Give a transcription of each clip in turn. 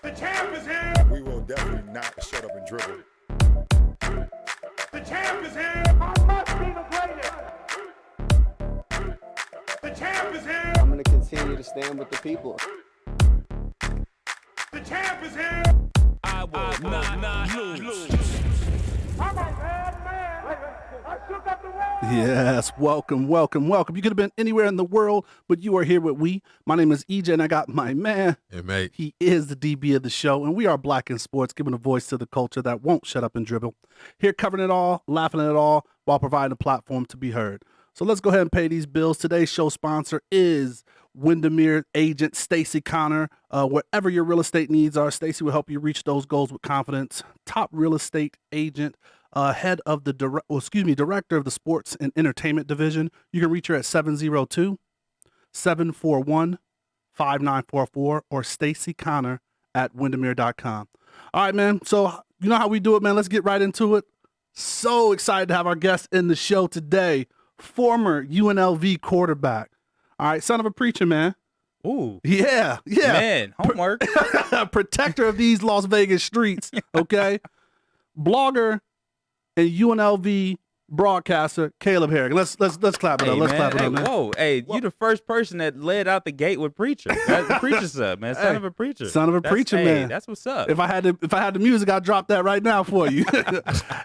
The champ is here. We will definitely not shut up and dribble. The champ is here. I must be the greatest. The champ is here. I'm going to continue to stand with the people. The champ is here. I will not lose. I'm a bad man. I shook up the world. Yes, welcome. You could have been anywhere in the world, but you are here with we. My name is EJ, and I got my man. Hey, mate. He is the DB of the show, and we are Black in Sports, giving a voice to the culture that won't shut up and dribble. Here covering it all, laughing at it all, while providing a platform to be heard. So let's go ahead and pay these bills. Today's show sponsor is Windermere agent Stacy Connor. Wherever your real estate needs are, Stacy will help you reach those goals with confidence. Top real estate agent. Head of the director of the sports and entertainment division. You can reach her at 702-741-5944 or Stacy Connor at windermere.com. All right, man. So you know how we do it, man. Let's get right into it. So excited to have our guest in the show today. Former UNLV quarterback. All right, son of a preacher, man. Ooh. Yeah. Man, homework. Protector of these Las Vegas streets, okay? Blogger and UNLV broadcaster Caleb Herring. Let's clap it up. Let's clap it up, man. Whoa, hey, you the first person that led out the gate with preacher. That's the preacher's up, man. Son of a preacher. Son of a preacher, man. That's what's up. If I had the music, I'd drop that right now for you.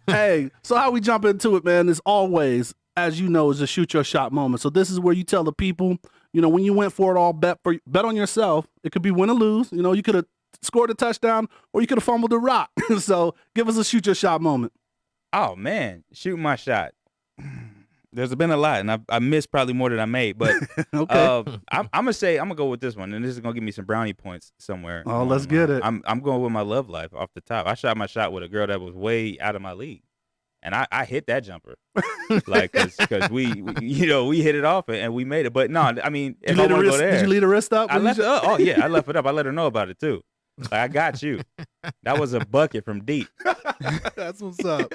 Hey, so how we jump into it, man, is always, as you know, is a shoot your shot moment. So this is where you tell the people, you know, when you went for it all, bet on yourself. It could be win or lose. You know, you could have scored a touchdown or you could have fumbled the rock. So give us a shoot your shot moment. Oh, man, shoot my shot. There's been a lot, and I missed probably more than I made. But Okay. I'm gonna go with this one, and this is gonna give me some brownie points somewhere. Oh, let's get it. I'm going with my love life off the top. I shot my shot with a girl that was way out of my league, and I hit that jumper, like because we hit it off and we made it. But no, I mean, if I want to go there, did you lead the wrist up? I left it up. Oh yeah, I left it up. I let her know about it too. Like, I got you. That was a bucket from deep. That's what's up.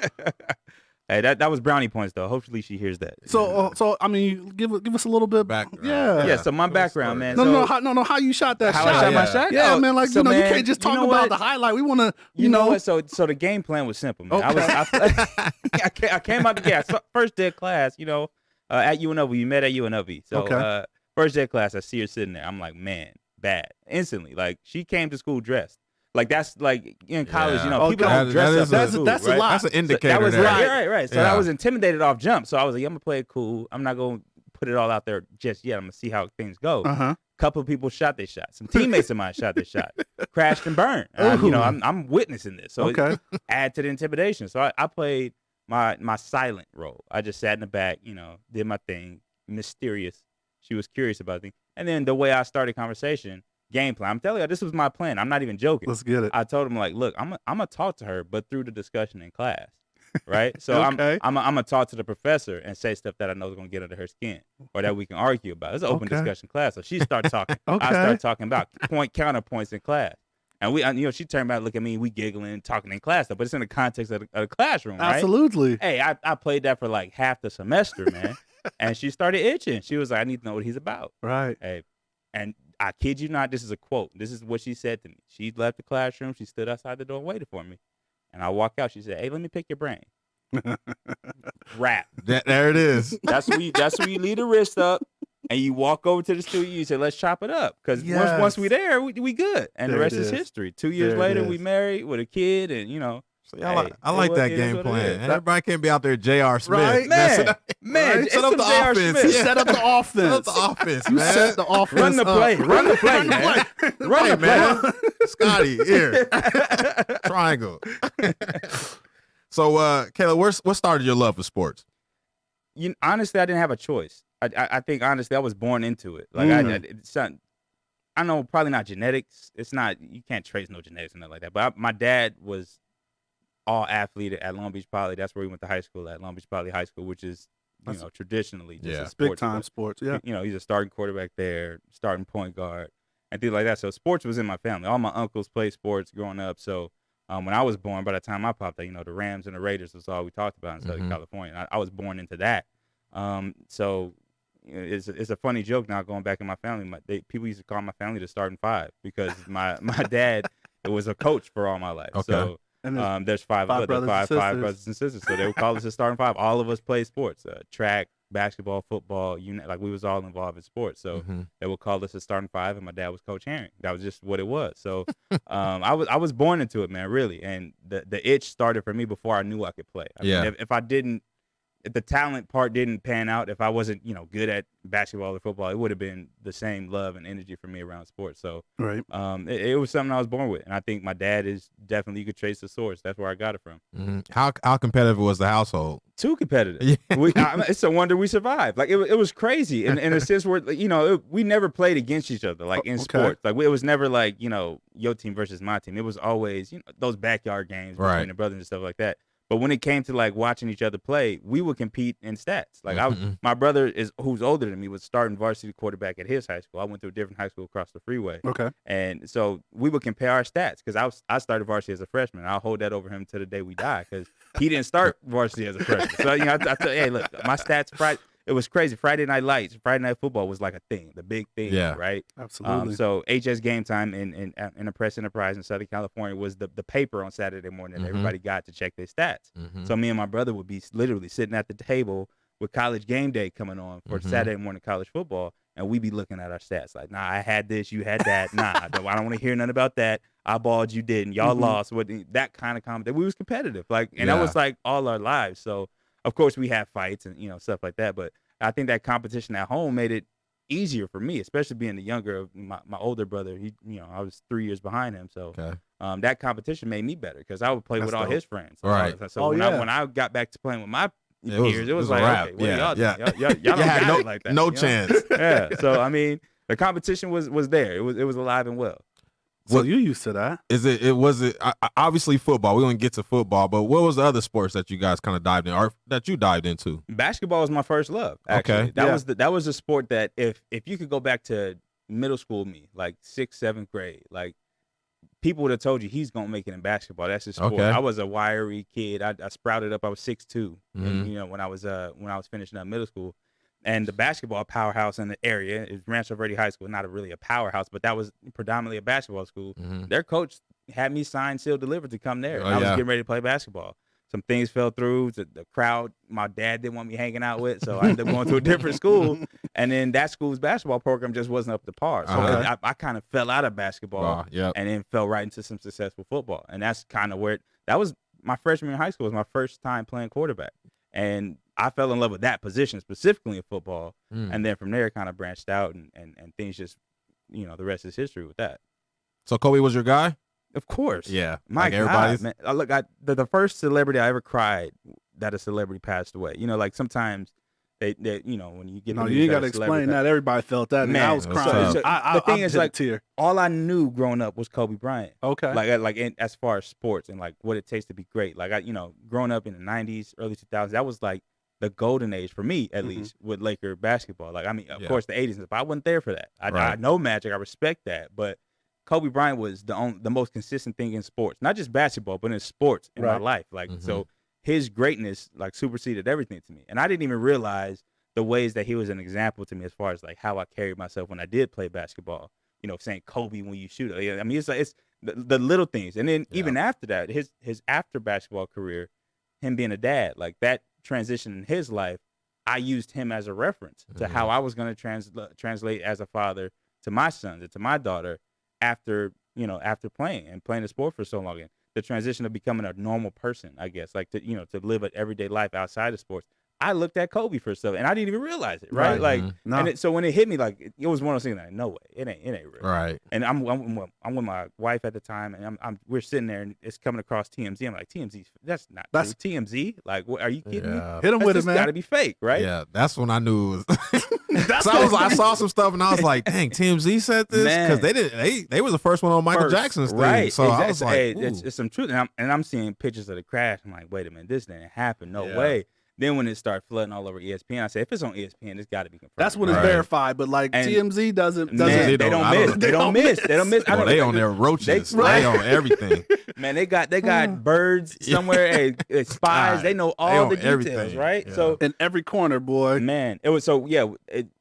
Hey, that was brownie points though. Hopefully she hears that. So I mean, give us a little bit Background. Yeah. So my background, man. No, how you shot that How shot? I shot my shot? Yeah, Oh, man. Like so, you man, can't just talk you know about what? the highlight. We want to, You know what? So the game plan was simple, man. Okay. I came out the gate. First day of class, at UNLV. We met at UNLV. So Okay. First day of class, I see her sitting there. I'm like, man, bad. Instantly, like she came to school dressed. Like that's like in college, Yeah. people Okay. don't dress up. That's to school, a right? lot. That's an indicator. That was there. right. So Yeah. I was intimidated off jump. So I was like, I'm gonna play it cool. I'm not gonna put it all out there just yet. I'm gonna see how things go. Uh-huh. Couple of people shot their shot. Some teammates of mine shot their shot. Crashed and burned. Ooh. I'm witnessing this. So Okay. add to the intimidation. So I played my silent role. I just sat in the back, did my thing. Mysterious. She was curious about things. And then the way I started conversation, game plan. I'm telling you, this was my plan. I'm not even joking. Let's get it. I told him, like, look, I'm gonna talk to her, but through the discussion in class, right? So Okay. I'm gonna talk to the professor and say stuff that I know is gonna get under her skin or that we can argue about. It's an open Okay. discussion class. So she starts talking. Okay. I start talking about counterpoints in class, and she turned around, look at me, we giggling, talking in class, but it's in the context of a classroom, right? Absolutely. Hey, I played that for like half the semester, man, and she started itching. She was like, I need to know what he's about. Right. Hey, and I kid you not, this is a quote. This is what she said to me. She left the classroom. She stood outside the door and waited for me. And I walked out. She said, hey, let me pick your brain. Rap. There it is. That's where you lead the wrist up and you walk over to the studio. You say, let's chop it up. Because Yes. once we there, we good. And There the rest it is is. history. 2 years There it later, is. we married with a kid and, See, I like that game plan. That, Everybody can't be out there J.R. Smith. Right. messing man, up- man, Set up the J.R. offense. Smith. You set up the offense. Set up the offense, You man. set the offense Run the up. play. Run the play, man. Run Hey, the play. man. Scotty, here. Triangle. So, Caleb, what started your love for sports? Honestly, I didn't have a choice. I think honestly, I was born into it. Like I know probably not genetics. It's not, you can't trace no genetics and nothing like that. But my dad was all athlete at Long Beach Poly. That's where we went to high school at Long Beach Poly High School, which is traditionally just a sports Big time school. sports. Yeah. He's a starting quarterback there, starting point guard, and things like that. So sports was in my family. All my uncles played sports growing up. So when I was born, by the time I popped out, the Rams and the Raiders was all we talked about in Southern California. I was born into that. So it's a funny joke now going back in my family. People used to call my family the starting five because my dad was a coach for all my life. Okay. So And there's five brothers and sisters. So they would call us the starting five. All of us played sports, track, basketball, football. Like we was all involved in sports. So they would call us the starting five, and my dad was Coach Herring. That was just what it was. So I was born into it, man, really. And the itch started for me before I knew I could play. I mean, if the talent part didn't pan out, if I wasn't, good at basketball or football, it would have been the same love and energy for me around sports. So right. It was something I was born with. And I think my dad is definitely, you could trace the source. That's where I got it from. How competitive was the household? Too competitive. Yeah. It's a wonder we survived. Like, it was crazy in a sense where, we never played against each other, like in sports. Like, it was never like, your team versus my team. It was always, those backyard games between the brothers and stuff like that. But when it came to like watching each other play, we would compete in stats. Like my brother who's older than me, was starting varsity quarterback at his high school. I went to a different high school across the freeway. Okay. And so we would compare our stats because I started varsity as a freshman. I'll hold that over him to the day we die because he didn't start varsity as a freshman. So I tell you, hey, look, my stats it was crazy. Friday Night Lights, Friday Night Football was like a thing, the big thing, right? Absolutely. So HS Game Time in a Press Enterprise in Southern California was the paper on Saturday morning that everybody got to check their stats. So me and my brother would be literally sitting at the table with College Game Day coming on for Saturday morning college football, and we'd be looking at our stats like, nah, I had this, you had that. Nah, I don't want to hear nothing about that. I balled, you didn't. Y'all lost. That kind of comment. We was competitive, and that was like all our lives. So of course we had fights and stuff like that, but I think that competition at home made it easier for me, especially being the younger of my older brother. He, I was 3 years behind him, so that competition made me better because I would play with all his friends. Right. So when I got back to playing with my peers, it was like, wrap. okay, what are y'all doing? Y'all don't had got it like that. No chance. Yeah. So I mean, the competition was there. It was alive and well. So you used to that? Was it obviously football? We're gonna get to football, but what was the other sports that you guys kind of dived in, or that you dived into? Basketball was my first love. Actually. Okay, that was a sport that if you could go back to middle school me, like 6th, 7th grade, like people would have told you he's gonna make it in basketball. That's his sport. Okay. I was a wiry kid. I sprouted up. I was 6'2", and, when I was finishing up middle school. And the basketball powerhouse in the area is Rancho Verde High School. Not really a powerhouse, but that was predominantly a basketball school. Their coach had me signed, sealed, delivered to come there. And I was getting ready to play basketball. Some things fell through. The crowd, my dad didn't want me hanging out with, so I ended up going to a different school. And then that school's basketball program just wasn't up to par. So I kind of fell out of basketball and then fell right into some successful football. And that's kind of where that was my freshman year in high school. It was my first time playing quarterback. And I fell in love with that position, specifically in football. And then from there, kind of branched out and things just, the rest is history with that. So Kobe was your guy? Of course. Yeah. My like God, man. Look, the first celebrity I ever cried that a celebrity passed away. Like sometimes they when you get you ain't got to explain that. Everybody felt that. Man, and I was crying. The thing is, like, all I knew growing up was Kobe Bryant. Okay. Like as far as sports and like what it takes to be great. Like growing up in the 90s, early 2000s, that was like the golden age for me, at least, with Laker basketball. Like, I mean, of course, the 80s. If I wasn't there for that, I know Magic. I respect that, but Kobe Bryant was the most consistent thing in sports, not just basketball, but in sports in my life. Like, so his greatness like superseded everything to me, and I didn't even realize the ways that he was an example to me as far as like how I carried myself when I did play basketball. Saying Kobe when you shoot. I mean, it's like it's the little things, and then even after that, his after basketball career, him being a dad, like that transition in his life, I used him as a reference to how I was going to translate as a father to my sons and to my daughter after playing the sport for so long. And the transition of becoming a normal person, I guess, like to live an everyday life outside of sports. I looked at Kobe for stuff, and I didn't even realize it, right? Like, and so when it hit me, like it was one of those things like, no way, it ain't real, right? And I'm with my wife at the time, and we're sitting there, and it's coming across TMZ. I'm like, TMZ, that's not true. TMZ. Like, what, are you kidding me? Hit him with it, man. Got to be fake, right? Yeah, that's when I knew it was. I saw some stuff, and I was like, dang, TMZ said this because they was the first one on Michael Jackson's thing. Right? So I was like, hey, it's some truth, and I'm seeing pictures of the crash. I'm like, wait a minute, this didn't happen. No way. Then when it started flooding all over ESPN, I said, if it's on ESPN, it's got to be confirmed. That's when it's Right. verified. But like And TMZ doesn't. Man, they don't miss. They don't miss. They don't miss. I Well, don't they know. on their roaches. Right. They on everything. Man, they got birds somewhere. Spies. They know all the details, everything. right? Yeah. So in every corner, boy. man, it was so yeah.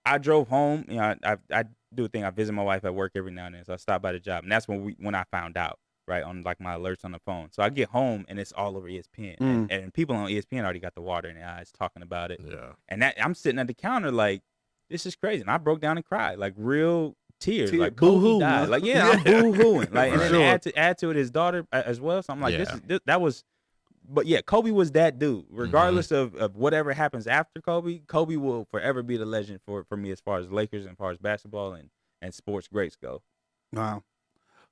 I drove home. You know, I do a thing. I visit my wife at work every now and then, so I stop by the job, and that's when I found out, right, on like my alerts on the phone. So I get home and it's all over ESPN, and people on ESPN already got the water in their eyes talking about it. Yeah. And that I'm sitting at the counter like, this is crazy, and I broke down and cried, like real tears, Tear- like boo-hoo, Kobe died, man. like yeah, I'm boo-hooing, like, and Right. then add to it his daughter as well. So I'm like, that was. But yeah, Kobe was that dude. Regardless of whatever happens after Kobe will forever be the legend for me as far as Lakers and as far as basketball and sports greats go. Wow.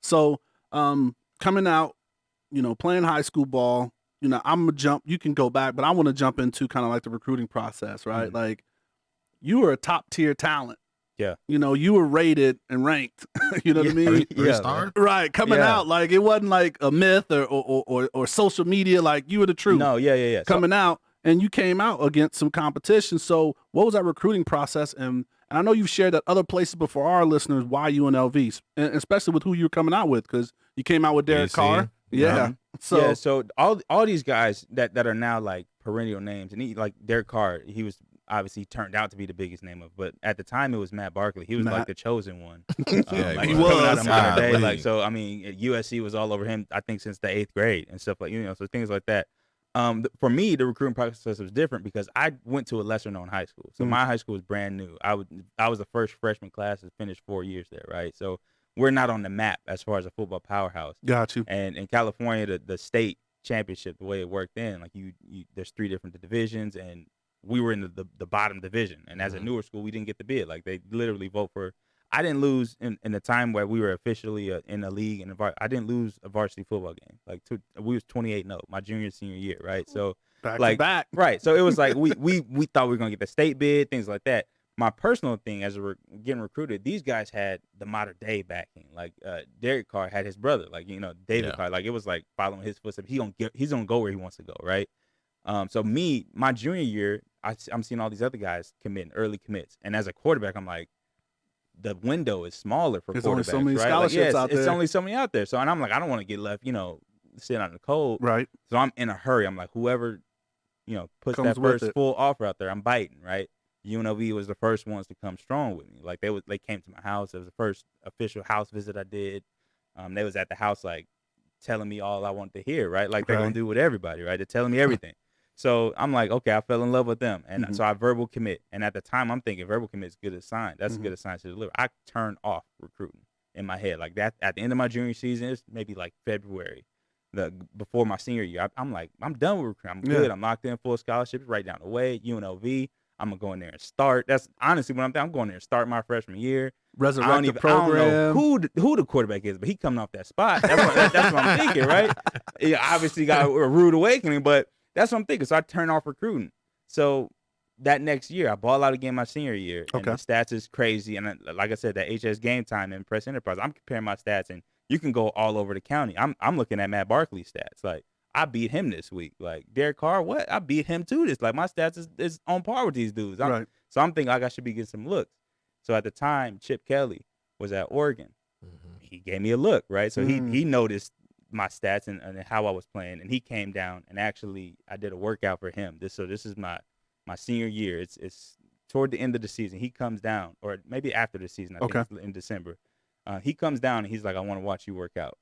So coming out, you know, playing high school ball, you know, I'm gonna jump. You can go back, but I want to jump into kind of like the recruiting process, right? Mhm. Like, you were a top tier talent. Yeah. You know, you were rated and ranked. You know what I mean? Three star? Right, coming Yeah. out like it wasn't like a myth or social media. Like you were the truth. No, yeah. So- Coming out, and you came out against some competition. So, what was that recruiting process? And I know you've shared that other places, but for our listeners, why UNLV, and especially with who you were coming out with, because you came out with Derek BC. Carr. Yeah. Mhm. So, so all these guys that are now like perennial names, and he like Derek Carr, he was obviously turned out to be the biggest name of, but at the time it was Matt Barkley. He was Matt. like the chosen one. Yeah, like, he coming out was. of modern day, Golly. like so. I mean, USC was all over him. I think since the 8th grade and stuff like so things like that. For me, the recruiting process was different because I went to a lesser known high school. So my high school was brand new. I was the first freshman class to finish 4 years there, right? So we're not on the map as far as a football powerhouse. got you. And in California, the state championship, the way it worked then, like you there's 3 different divisions, and we were in the bottom division. And as a newer school, we didn't get the bid. Like they literally vote for. I didn't lose in the time where we were officially in a league, and I didn't lose a varsity football game. Like we was 28-0 my junior and senior year, right? So Back like to back. right. So it was like we thought we were gonna get the state bid, things like that. My personal thing as we're getting recruited, these guys had the modern day backing. Like Derek Carr had his brother, like David Carr. Like it was like following his footsteps. He's gonna go where he wants to go, right? So my junior year, I'm seeing all these other guys committing early commits, and as a quarterback, I'm like, the window is smaller for There's quarterbacks, only so many right? scholarships Like, out it's there. only so many out there. So, and I'm like, I don't want to get left, sitting out in the cold. Right. So I'm in a hurry. I'm like, whoever, puts Comes that with first it. full offer out there, I'm biting, right? UNLV was the first ones to come strong with me. Like they came to my house. It was the first official house visit I did. They was at the house like telling me all I wanted to hear, right? Like they're Right. gonna do with everybody, right? They're telling me everything. So I'm like, okay, I fell in love with them, and so I verbal commit. And at the time, I'm thinking verbal commit is good as sign. That's a good sign to deliver. I turned off recruiting in my head like that. At the end of my junior season, it's maybe like February, before my senior year. I'm like, I'm done with recruiting. I'm good. Yeah. I'm locked in, full scholarships right down the way. UNLV. I'm gonna go in there and start. That's honestly what I'm thinking. I'm going there and start my freshman year. Resurrect the I don't program. know who the quarterback is, but he coming off that spot. That's what I'm thinking, right? He obviously got a rude awakening, but that's what I'm thinking. So I turned off recruiting. So that next year, I ball out again my senior year, and Okay. the stats is crazy. And like I said, that HS Game Time and Press Enterprise, I'm comparing my stats, and you can go all over the county. I'm looking at Matt Barkley's stats. Like I beat him this week. Like Derek Carr, what? I beat him too. This like my stats is on par with these dudes. Right. So I'm thinking like I should be getting some looks. So at the time, Chip Kelly was at Oregon. He gave me a look, right? So he noticed my stats and how I was playing, and he came down and actually I did a workout for him. This is my senior year. It's toward the end of the season. He comes down, or maybe after the season. I think it's in December. He comes down and he's like, I want to watch you work out.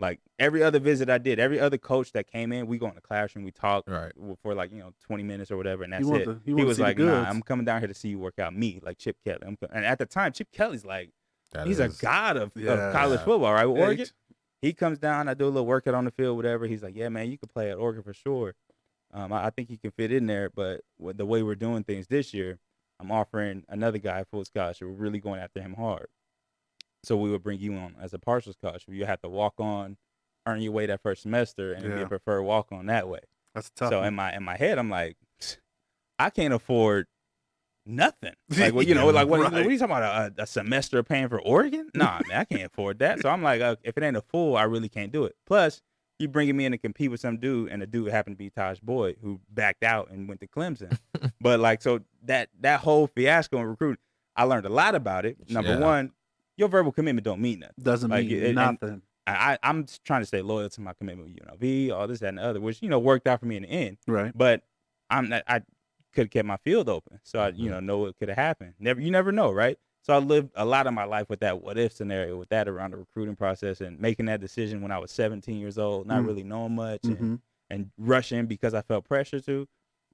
Like every other visit I did, every other coach that came in, we go in the classroom, we talk Right. for like 20 minutes or whatever, and that's want it. to- he He want to was see the like, nah, goods. I'm coming down here to see you work out. Me, like Chip Kelly. And at the time, Chip Kelly's like, That he's a is- god of Yeah. college football, right? With Yeah, Oregon. He comes down, I do a little workout on the field, whatever. He's like, yeah, man, you could play at Oregon for sure. I think he can fit in there, but with the way we're doing things this year, I'm offering another guy a full scholarship. We're really going after him hard. So we would bring you on as a partial scholarship. You have to walk on, earn your way that first semester, and be Yeah. a preferred walk on that way. That's tough. So man. in my head, I'm like, I can't afford nothing. Like, well, like what Right. are you talking about? A semester of paying for Oregon? Nah, man, I can't afford that. So I'm like, if it ain't a full, I really can't do it. Plus, you bringing me in to compete with some dude, and the dude happened to be Taj Boyd, who backed out and went to Clemson. But like, so that whole fiasco in recruiting, I learned a lot about it. Number one, your verbal commitment don't mean nothing. Doesn't mean nothing. I'm trying to stay loyal to my commitment with UNLV, all this, that, and the other, which, worked out for me in the end. Right. But I could have kept my field open. So I, know what could have happened. You never know, right? So I lived a lot of my life with that what if scenario, with that around the recruiting process and making that decision when I was 17 years old, not really knowing much and rushing because I felt pressure to.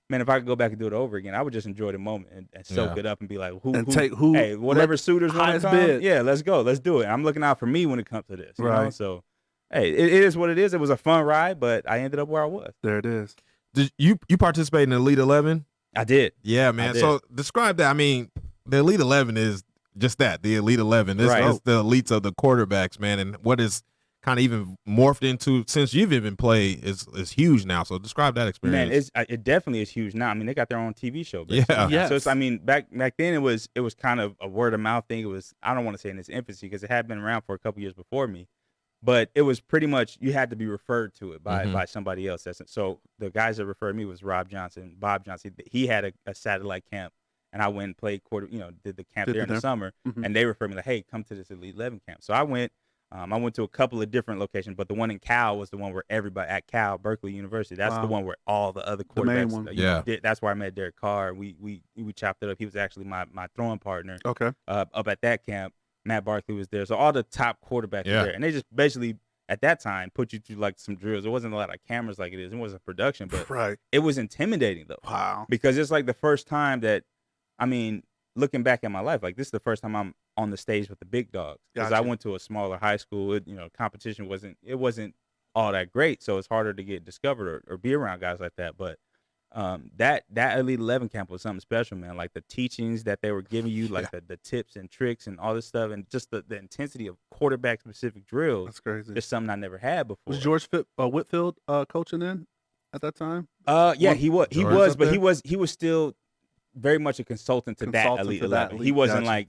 Man, if I could go back and do it over again, I would just enjoy the moment and soak it up and be like, hey, whatever suitors want to come, yeah, let's go, let's do it. I'm looking out for me when it comes to this, you know? So, hey, it is what it is. It was a fun ride, but I ended up where I was. There it is. Did you participate in the Elite 11? I did. Yeah, man. So describe that. I mean, the Elite 11 is just that, the Elite 11. This is the elites of the quarterbacks, man, and what is kind of even morphed into since you've even played is huge now. So describe that experience. Man, it definitely is huge now. I mean, they got their own TV show. Basically. Yeah. Yes. So it's, I mean, back then it was kind of a word of mouth thing. It was, I don't want to say in its infancy because it had been around for a couple years before me, but it was pretty much you had to be referred to it by somebody else. So the guys that referred me was Bob Johnson. He had a satellite camp, and I went and played did the camp there in the summer, and they referred me like, hey, come to this Elite 11 camp. So I went. I went to a couple of different locations, but the one in Cal was the one where everybody at Cal, Berkeley University. That's the one where all the other quarterbacks. That's where I met Derek Carr. We chopped it up. He was actually my throwing partner. Okay. Up at that camp, Matt Barkley was there. So all the top quarterbacks were there, and they just basically at that time put you through like some drills. There wasn't a lot of cameras like it is. It wasn't production, but it was intimidating though. Wow. Because it's like the first time that, I mean, looking back at my life, like this is the first time I'm on the stage with the big dogs, because I went to a smaller high school. Competition wasn't all that great, so it's harder to get discovered or be around guys like that. But that Elite 11 camp was something special, man. Like the teachings that they were giving you, like the tips and tricks and all this stuff, and just the intensity of quarterback specific drills. That's crazy. It's something I never had before. Was George Whitfield coaching then at that time? He was, but he was still very much a consultant to that Elite 11. He wasn't like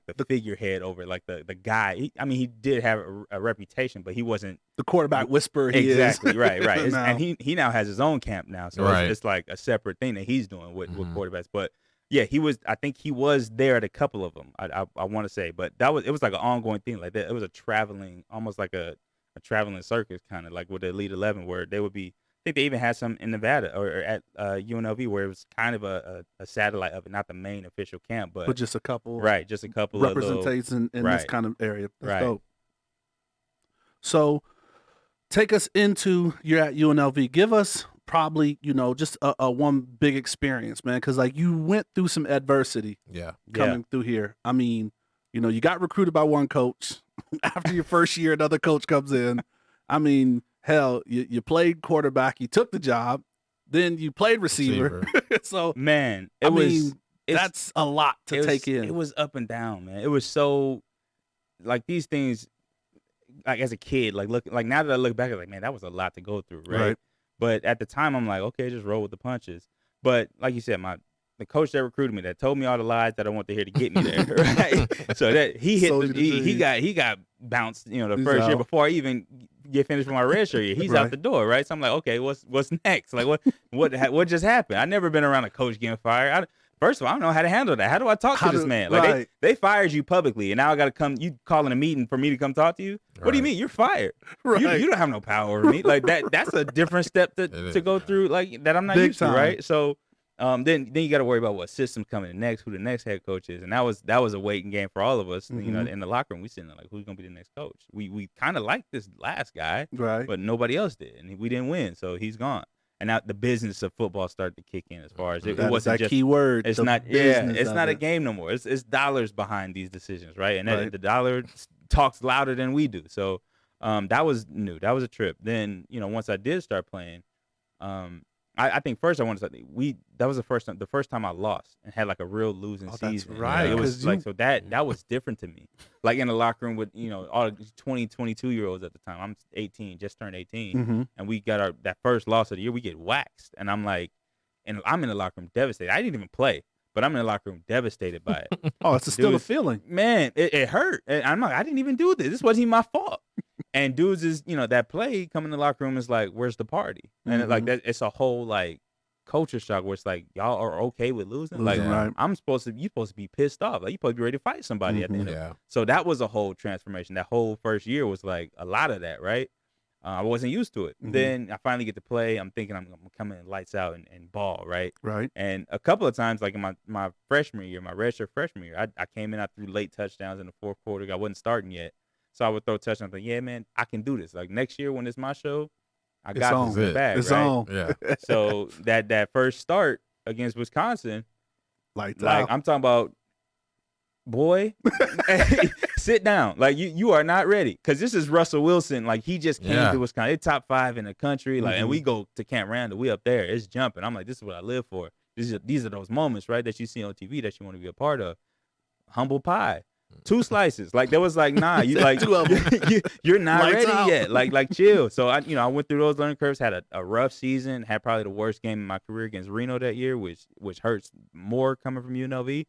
the figurehead over like the guy. He did have a reputation, but he wasn't the quarterback whisperer. Exactly. Right. And he now has his own camp now, so it's like a separate thing that he's doing with quarterbacks. But yeah, I think he was there at a couple of them. I want to say, but it was like an ongoing thing like that. It was a traveling, almost like a traveling circus kind of like with the Elite 11, where they would be. I think they even had some in Nevada or at UNLV, where it was kind of a satellite of it, not the main official camp, but just a couple, just a couple representations of in this kind of area. That's dope. So, take us into you're at UNLV. Give us probably just a one big experience, man, because like you went through some adversity. Coming through here. I mean, you got recruited by one coach. After your first year, another coach comes in. I mean. Hell, you played quarterback, you took the job, then you played receiver. So, man, that's a lot to take in. It was up and down, man. It was so, like these things, like as a kid, like now that I look back, I'm like, man, that was a lot to go through, right? But at the time, I'm like, okay, just roll with the punches. But like you said, the coach that recruited me, that told me all the lies that I want to hear to get me there, right? So that he got bounced, the first year before I even get finished with my redshirt year. He's out the door, right? So I'm like, okay, what's next? Like what just happened? I've never been around a coach getting fired. First of all, I don't know how to handle that. How do I talk to this man? Like they fired you publicly, and now I got to come. You calling a meeting for me to come talk to you? What do you mean? You're fired. You don't have no power over me. Like that. That's a different step to go through. Like that I'm not used to, right? So. Then you got to worry about what system's coming next, who the next head coach is, and that was a waiting game for all of us. In the locker room, we sitting there like, who's gonna be the next coach? We kind of liked this last guy, right? But nobody else did, and we didn't win, so he's gone. And now the business of football started to kick in as far as it wasn't just key word. It's not it's not a game no more. It's dollars behind these decisions, right? And the dollar talks louder than we do. So that was new. That was a trip. Then once I did start playing, I think first I wanted to say that was the first time I lost and had like a real losing season. That's right. It was like so that was different to me. Like in the locker room with all 20, 22-year-olds at the time. I'm 18, just turned 18, and we got that first loss of the year. We get waxed, and I'm like, and I'm in the locker room devastated. I didn't even play, but I'm in the locker room devastated by it. It's still a feeling, man. It hurt. And I'm like, I didn't even do this. This wasn't even my fault. And dudes is, that play come in the locker room is like, where's the party? And like that, it's a whole like culture shock where it's like y'all are okay with losing. Like right. you supposed to be pissed off. Like you supposed to be ready to fight somebody at the end of it. So that was a whole transformation. That whole first year was like a lot of that, right? I wasn't used to it. Then I finally get to play. I'm thinking I'm coming in lights out and ball, right? Right. And a couple of times, like in my freshman year, my redshirt freshman year, I came in, I threw late touchdowns in the fourth quarter. I wasn't starting yet. So I would throw touchdowns. Like, yeah, man, I can do this. Like next year when it's my show, I got this in the bag, it's right? on. Yeah. So that first start against Wisconsin, Like I'm talking about, boy, sit down. Like you are not ready because this is Russell Wilson. Like he just came to Wisconsin. They're top 5 in the country. Like, and we go to Camp Randall. We up there. It's jumping. I'm like, this is what I live for. These are those moments, right, that you see on TV that you want to be a part of. Humble pie. 2 slices. Like there was like, nah, you like you're not Lights ready out. yet. Like chill. So I went through those learning curves, had a rough season, had probably the worst game in my career against Reno that year, which hurts more coming from UNLV.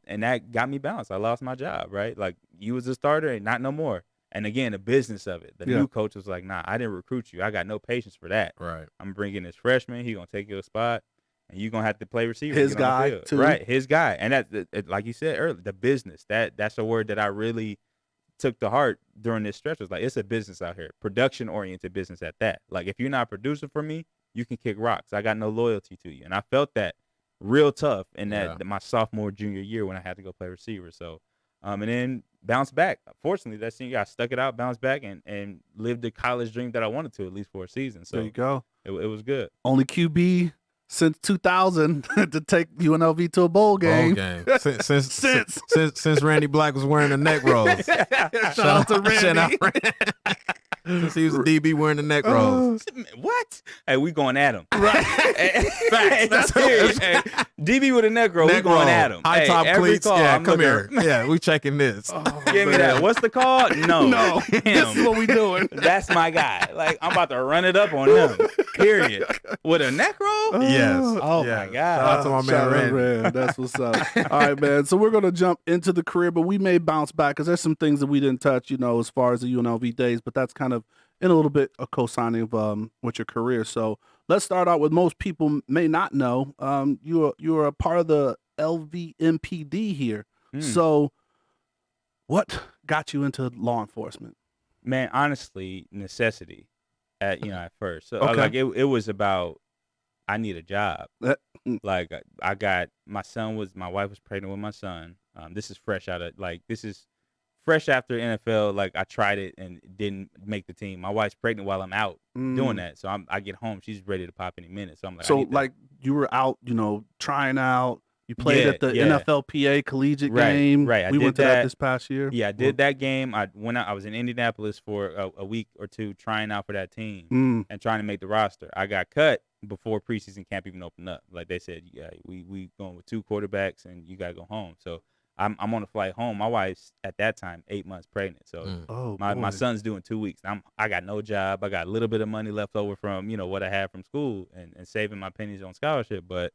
And that got me bounced. I lost my job, right? Like you was a starter and not no more. And again, the business of it. The new coach was like, nah, I didn't recruit you. I got no patience for that. Right. I'm bringing this freshman. He gonna take your spot. And you're going to have to play receiver. His guy, too. Right, his guy. And that, like you said earlier, the business, that's a word that I really took to heart during this stretch. Was like, it's a business out here, production-oriented business at that. Like, if you're not producing for me, you can kick rocks. I got no loyalty to you. And I felt that real tough in my sophomore, junior year when I had to go play receiver. So, and then bounce back. Fortunately, that senior year, I stuck it out, bounced back, and lived the college dream that I wanted to, at least for a season. So there you go. It was good. Only QB since 2000 to take UNLV to a bowl game. Since Randy Black was wearing the neck rolls. Shout out to Randy. Since he was a DB wearing the neck rolls. What? Hey, we going at him. Right. Facts. That's serious. Hey, DB with a neck roll, we going at him. High top cleats. Call, yeah, come here. Yeah, we checking this. Give me that. What's the call? No. This is what we doing. That's my guy. Like, I'm about to run it up on him. Period. With a neck roll? Yes. Oh, my God. Shout out to my man, Randy. That's what's up. All right, man. So we're going to jump into the career, but we may bounce back because there's some things that we didn't touch, as far as the UNLV days, but that's kind of in a little bit a co-signing of with your career. So let's start out with most people may not know. You're a part of the LVMPD here. So what got you into law enforcement? Man, honestly, necessity at first. So Okay. like it was about I need a job. Like I got my wife was pregnant with my son. This is fresh after NFL. Like I tried it and didn't make the team. My wife's pregnant while I'm out doing that. So I get home, she's ready to pop any minute. So I'm like, so like you were out, trying out. You played at the NFLPA collegiate game. Right. We went to that this past year. Yeah, I did that game. I was in Indianapolis for a week or two trying out for that team and trying to make the roster. I got cut before preseason camp even opened up. Like they said, yeah, we going with 2 quarterbacks and you got to go home. So I'm on a flight home. My wife's at that time 8 months pregnant. So my son's doing 2 weeks. I got no job. I got a little bit of money left over from what I had from school and saving my pennies on scholarship. But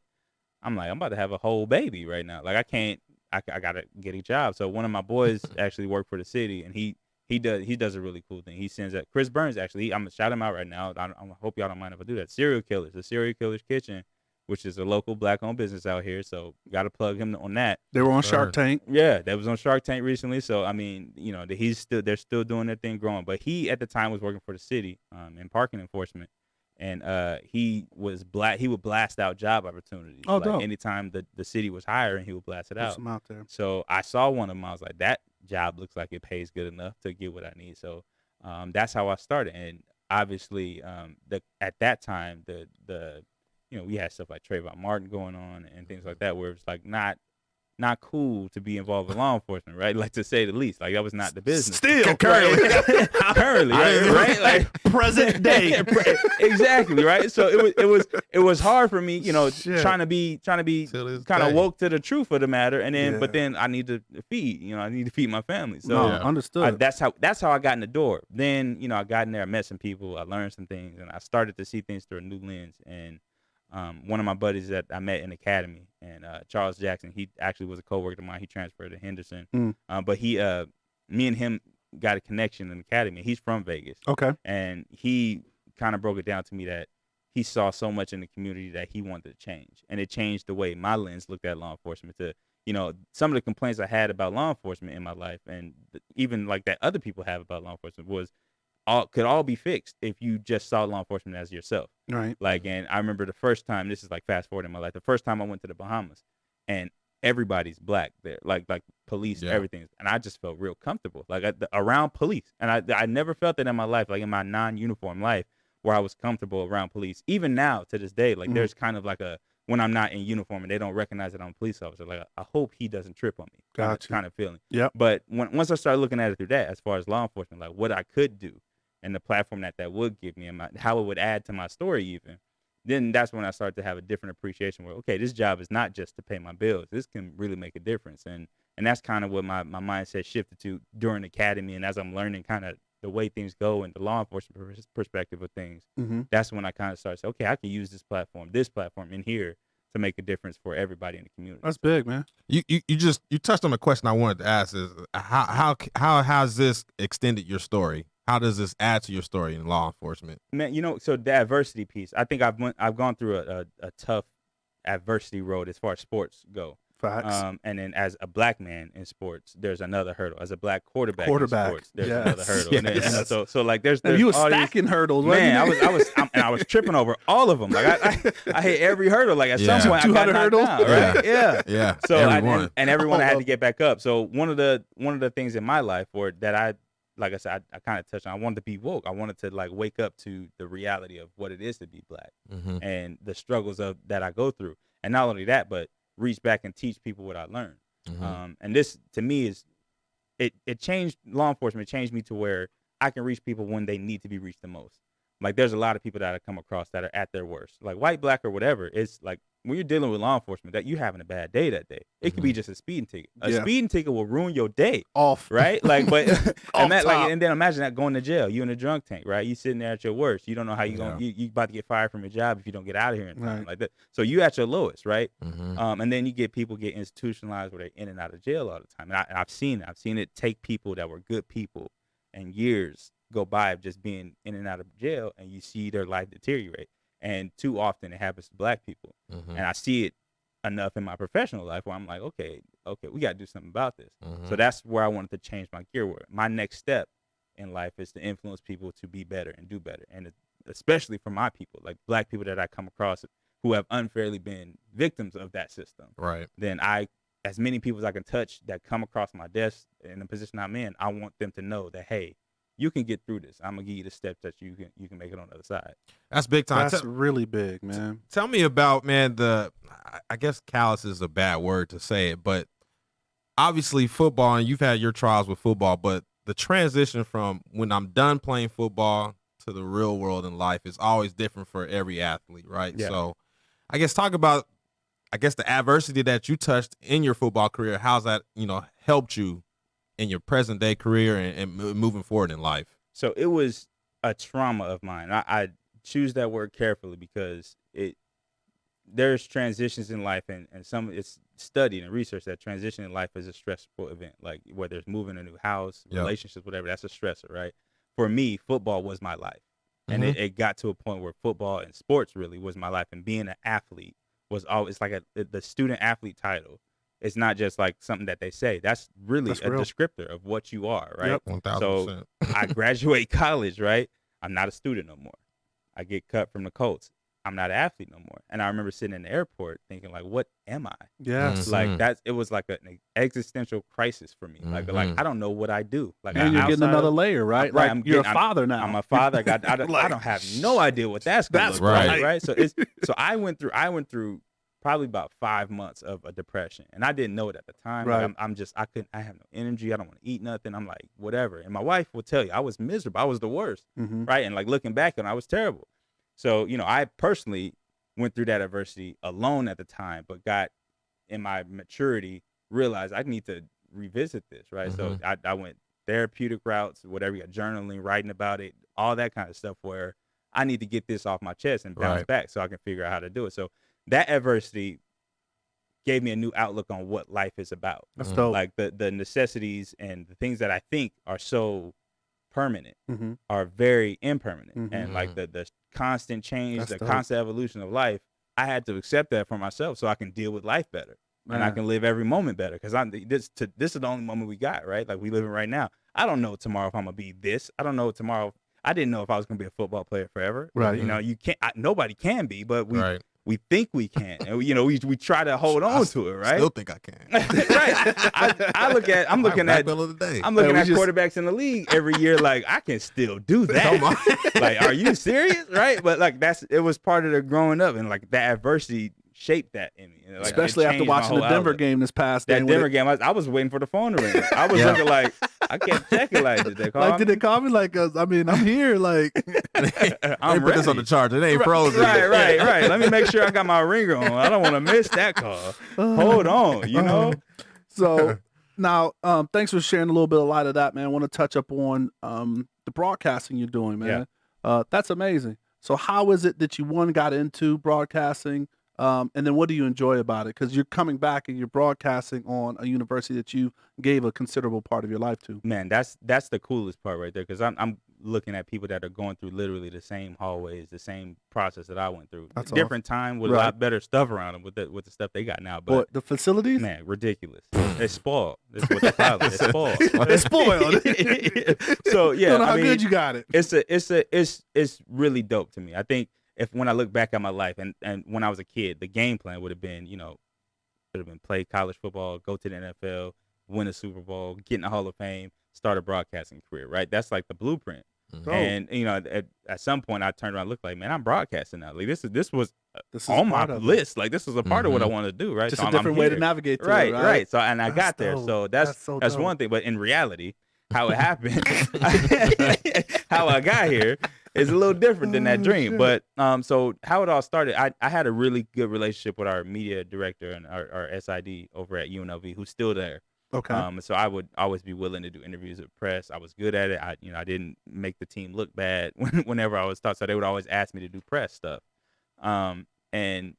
I'm like, I'm about to have a whole baby right now. Like I gotta get a job. So one of my boys actually worked for the city, and he does a really cool thing. He sends that Chris Burns actually. I'm gonna shout him out right now. I hope y'all don't mind if I do that. The Serial Killers Kitchen, which is a local black-owned business out here. So got to plug him on that. They were on Shark Tank. Yeah, that was on Shark Tank recently. So I mean, they're still doing their thing, growing. But he at the time was working for the city in parking enforcement. And he was he would blast out job opportunities. Dope. Anytime the city was hiring, he would blast it out. Some out there. So I saw one of them. I was like, that job looks like it pays good enough to get what I need. So that's how I started. And obviously, at that time, we had stuff like Trayvon Martin going on and things like that, where it's like not cool to be involved with law enforcement, right? Like, to say the least. Like, that was not the business. Still, currently, right? Like present day. Exactly, right? So it was hard for me, trying to be kind of woke to the truth of the matter, and then but then I need to feed, I need to feed my family. So understood. That's how I got in the door. Then I got in there, I met some people, I learned some things, and I started to see things through a new lens. And one of my buddies that I met in academy, and Charles Jackson, he actually was a coworker of mine. He transferred to Henderson, but me and him got a connection in the academy. He's from Vegas. Okay. And he kind of broke it down to me that he saw so much in the community that he wanted to change. And it changed the way my lens looked at law enforcement to, some of the complaints I had about law enforcement in my life and even like that other people have about law enforcement could all be fixed if you just saw law enforcement as yourself. Right. Like, and I remember the first time, this is like fast forward in my life, the first time I went to the Bahamas and everybody's black there, like police, everything. And I just felt real comfortable, like around police. And I never felt that in my life, like in my non-uniform life where I was comfortable around police. Even now to this day, like there's kind of like when I'm not in uniform and they don't recognize that I'm a police officer, like I hope he doesn't trip on me. Gotcha. Kind of feeling. Yep. But once I started looking at it through that, as far as law enforcement, like what I could do and the platform that would give me and how it would add to my story even, then that's when I started to have a different appreciation where, okay, this job is not just to pay my bills. This can really make a difference. And that's kind of what my mindset shifted to during academy. And as I'm learning kind of the way things go and the law enforcement perspective of things, that's when I kind of started saying, okay, I can use this platform in here to make a difference for everybody in the community. That's big, man. You touched on a question I wanted to ask is how has this extended your story? How does this add to your story in law enforcement? Man, so the adversity piece, I think I've gone through a tough adversity road as far as sports go. Facts. And then as a black man in sports, there's another hurdle. As a black quarterback in sports, there's another hurdle. Yes. And then, so like there's and you were all stacking hurdles, man. wasn't I was tripping over all of them. Like I hit every hurdle. Like at some point, I got 200 knocked hurdles. down, right? Yeah. So everyone I had to get back up. So one of the things in my life that I, like I said, I kind of touched on. I wanted to be woke. I wanted to like wake up to the reality of what it is to be black and the struggles that I go through. And not only that, but reach back and teach people what I learned. And this to me is it changed law enforcement. It changed me to where I can reach people when they need to be reached the most. Like there's a lot of people that I come across that are at their worst, like white, black, or whatever. It's like when you're dealing with law enforcement, that you having a bad day that day. It could be just a speeding ticket. A speeding ticket will ruin your day. Off. Right? Like, but and then imagine that going to jail. You in a drunk tank, right? You sitting there at your worst. You don't know how you going. You about to get fired from your job if you don't get out of here in time, like that. So you at your lowest, right? And then you get people get institutionalized where they're in and out of jail all the time. And I've seen it. I've seen it take people that were good people and years go by of just being in and out of jail, and you see their life deteriorate. And too often it happens to black people. And I see it enough in my professional life where I'm like, okay, we got to do something about this. So that's where I wanted to change my gear. Where my next step in life is to influence people to be better and do better. And especially for my people, like black people that I come across who have unfairly been victims of that system. Right. Then as many people as I can touch that come across my desk in the position I'm in, I want them to know that, hey, you can get through this. I'm gonna give you the steps that you can make it on the other side. That's big time. That's really big, man. Tell me about, man, I guess callous is a bad word to say it, but obviously football, and you've had your trials with football, but the transition from when I'm done playing football to the real world in life is always different for every athlete, right? Yeah. So I guess talk about, the adversity that you touched in your football career. How's that, helped you in your present day career and moving forward in life? So it was a trauma of mine. I choose that word carefully because there's transitions in life and some it's studied and researched that transition in life is a stressful event. Like whether it's moving a new house, relationships, whatever, that's a stressor, right? For me, football was my life. And it got to a point where football and sports really was my life. And being an athlete was always like the student athlete title. It's not just like something that they say. That's really a descriptor of what you are, right? Yep, 1000%. So I graduate college, right? I'm not a student no more. I get cut from the Colts. I'm not an athlete no more. And I remember sitting in the airport thinking, like, what am I? Yes. Like it was like an existential crisis for me. Like I don't know what I do. Like and you're getting another layer, right? Right. Like you're a father now. I'm a father. I don't have no idea what that's going to look like, right? So I went through probably about 5 months of a depression, and I didn't know it at the time. Right. Like I have no energy. I don't want to eat nothing. I'm like, whatever. And my wife will tell you, I was miserable. I was the worst, right? And like looking back on it, I was terrible. So, I personally went through that adversity alone at the time, but got in my maturity, realized I need to revisit this, right? So I went therapeutic routes, whatever, journaling, writing about it, all that kind of stuff where I need to get this off my chest and bounce back so I can figure out how to do it. So that adversity gave me a new outlook on what life is about. That's dope. Like the necessities and the things that I think are so permanent Mhm. are very impermanent. Mhm. And like the constant change, That's the dope. constant evolution of life, I had to accept that for myself so I can deal with life better. And I Man. can live every moment better because this is the only moment we got, right? Like we living right now. I don't know tomorrow if I'm gonna be this. I don't know tomorrow. I didn't know if I was gonna be a football player forever. Right. You know, you can't. Nobody can be, but Right. we think we can, and you know, we try to hold on to it, right? Still think I can. Right. I'm looking at middle of the day. I'm looking we at just- quarterbacks in the league every year. Like I can still do Come on. that. Like, are you serious? Right? But like it was part of the growing up, and like that adversity shaped that in me. You know, like, Especially it after changed my watching the whole Denver outlook. game this past That day. Denver game, I was waiting for the phone to ring. I was Yeah. looking like I kept checking like, did they call Like, me? did they call me? Like, I mean, I'm here. Like, They I'm put this on the ready. charge. It ain't frozen. Right. Let me make sure I got my ringer on. I don't want to miss that call. Hold on, you know. so now, thanks for sharing a little bit of light of that, man. I want to touch up on the broadcasting you're doing, man. That's amazing. So how is it that you got into broadcasting? And then what do you enjoy about it? Because you're coming back and you're broadcasting on a university that you gave a considerable part of your life to. Man, that's the coolest part right there because I'm looking at people that are going through literally the same hallways, the same process that I went through. That's Different time with a lot better stuff around them with the stuff they got now. But What, the facilities? man, ridiculous. It's spoiled. That's what they call it. It's spoiled. It's spoiled. So yeah, Don't know how I mean, good you got it. it's really dope to me. I think when I look back at my life and when I was a kid, the game plan would have been, play college football, go to the NFL, win a Super Bowl, get in the Hall of Fame, start a broadcasting career, right? That's like the blueprint. Dope. And at some point I turned around and looked like, man, I'm broadcasting now. Like this was This is on my part of it. list. Like this was a part of what I wanted to do, right? Just So a different I'm way to here. navigate through Right, it, right? right. So and I That's got there. dope. So That's that's so that's dope. one thing. But in reality, how it happened, how I got here is a little different than that dream. shit. But so how it all started, I had a really good relationship with our media director and our SID over at UNLV, who's still there. Okay. So I would always be willing to do interviews with press. I was good at it. I didn't make the team look bad whenever I was taught. So they would always ask me to do press stuff. And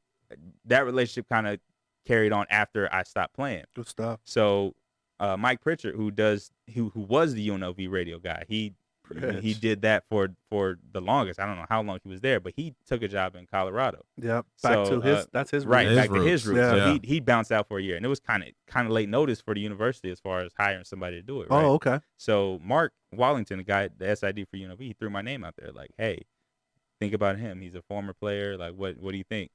that relationship kind of carried on after I stopped playing. Good stuff. So Mike Pritchard, who was the UNLV radio guy, he did that for the longest. I don't know how long he was there, but he took a job in Colorado. Yep. Back So, to his. That's his Right, roots. back to his roots. Yeah. So he bounced out for a year, and it was kind of late notice for the university as far as hiring somebody to do it. Right? Oh, okay. So Mark Wallington, the guy, the SID for UNLV, he threw my name out there. Like, hey, think about him. He's a former player. Like, what do you think?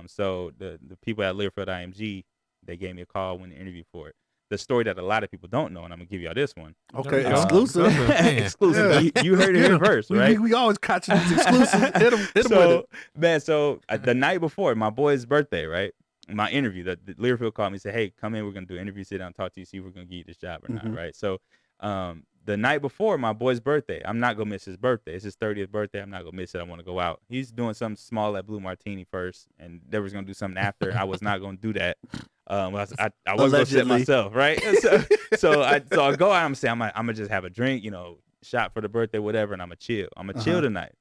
So the people at Learfield IMG, they gave me a call when they interviewed for it. The story that a lot of people don't know, and I'm gonna give y'all this one. Okay. Uh, Exclusive. Exclusive. Yeah. You heard it here first, right? We always catch these exclusives. Hit them with So it. man, the night before my boy's birthday, right? My interview, the Learfield called me and said, "Hey, come in. We're gonna do an interview. Sit down, talk to you. See if we're gonna give you this job or not." Right? So, the night before my boy's birthday, I'm not gonna miss his birthday. It's his 30th birthday. I'm not gonna miss it. I want to go out. He's doing something small at Blue Martini first, and they was gonna do something after. I was not gonna do that. I wasn't gonna sit Allegedly. myself, right? So I go out. I'm saying I'm gonna just have a drink, shot for the birthday, whatever, and I'm gonna chill. I'm gonna chill tonight.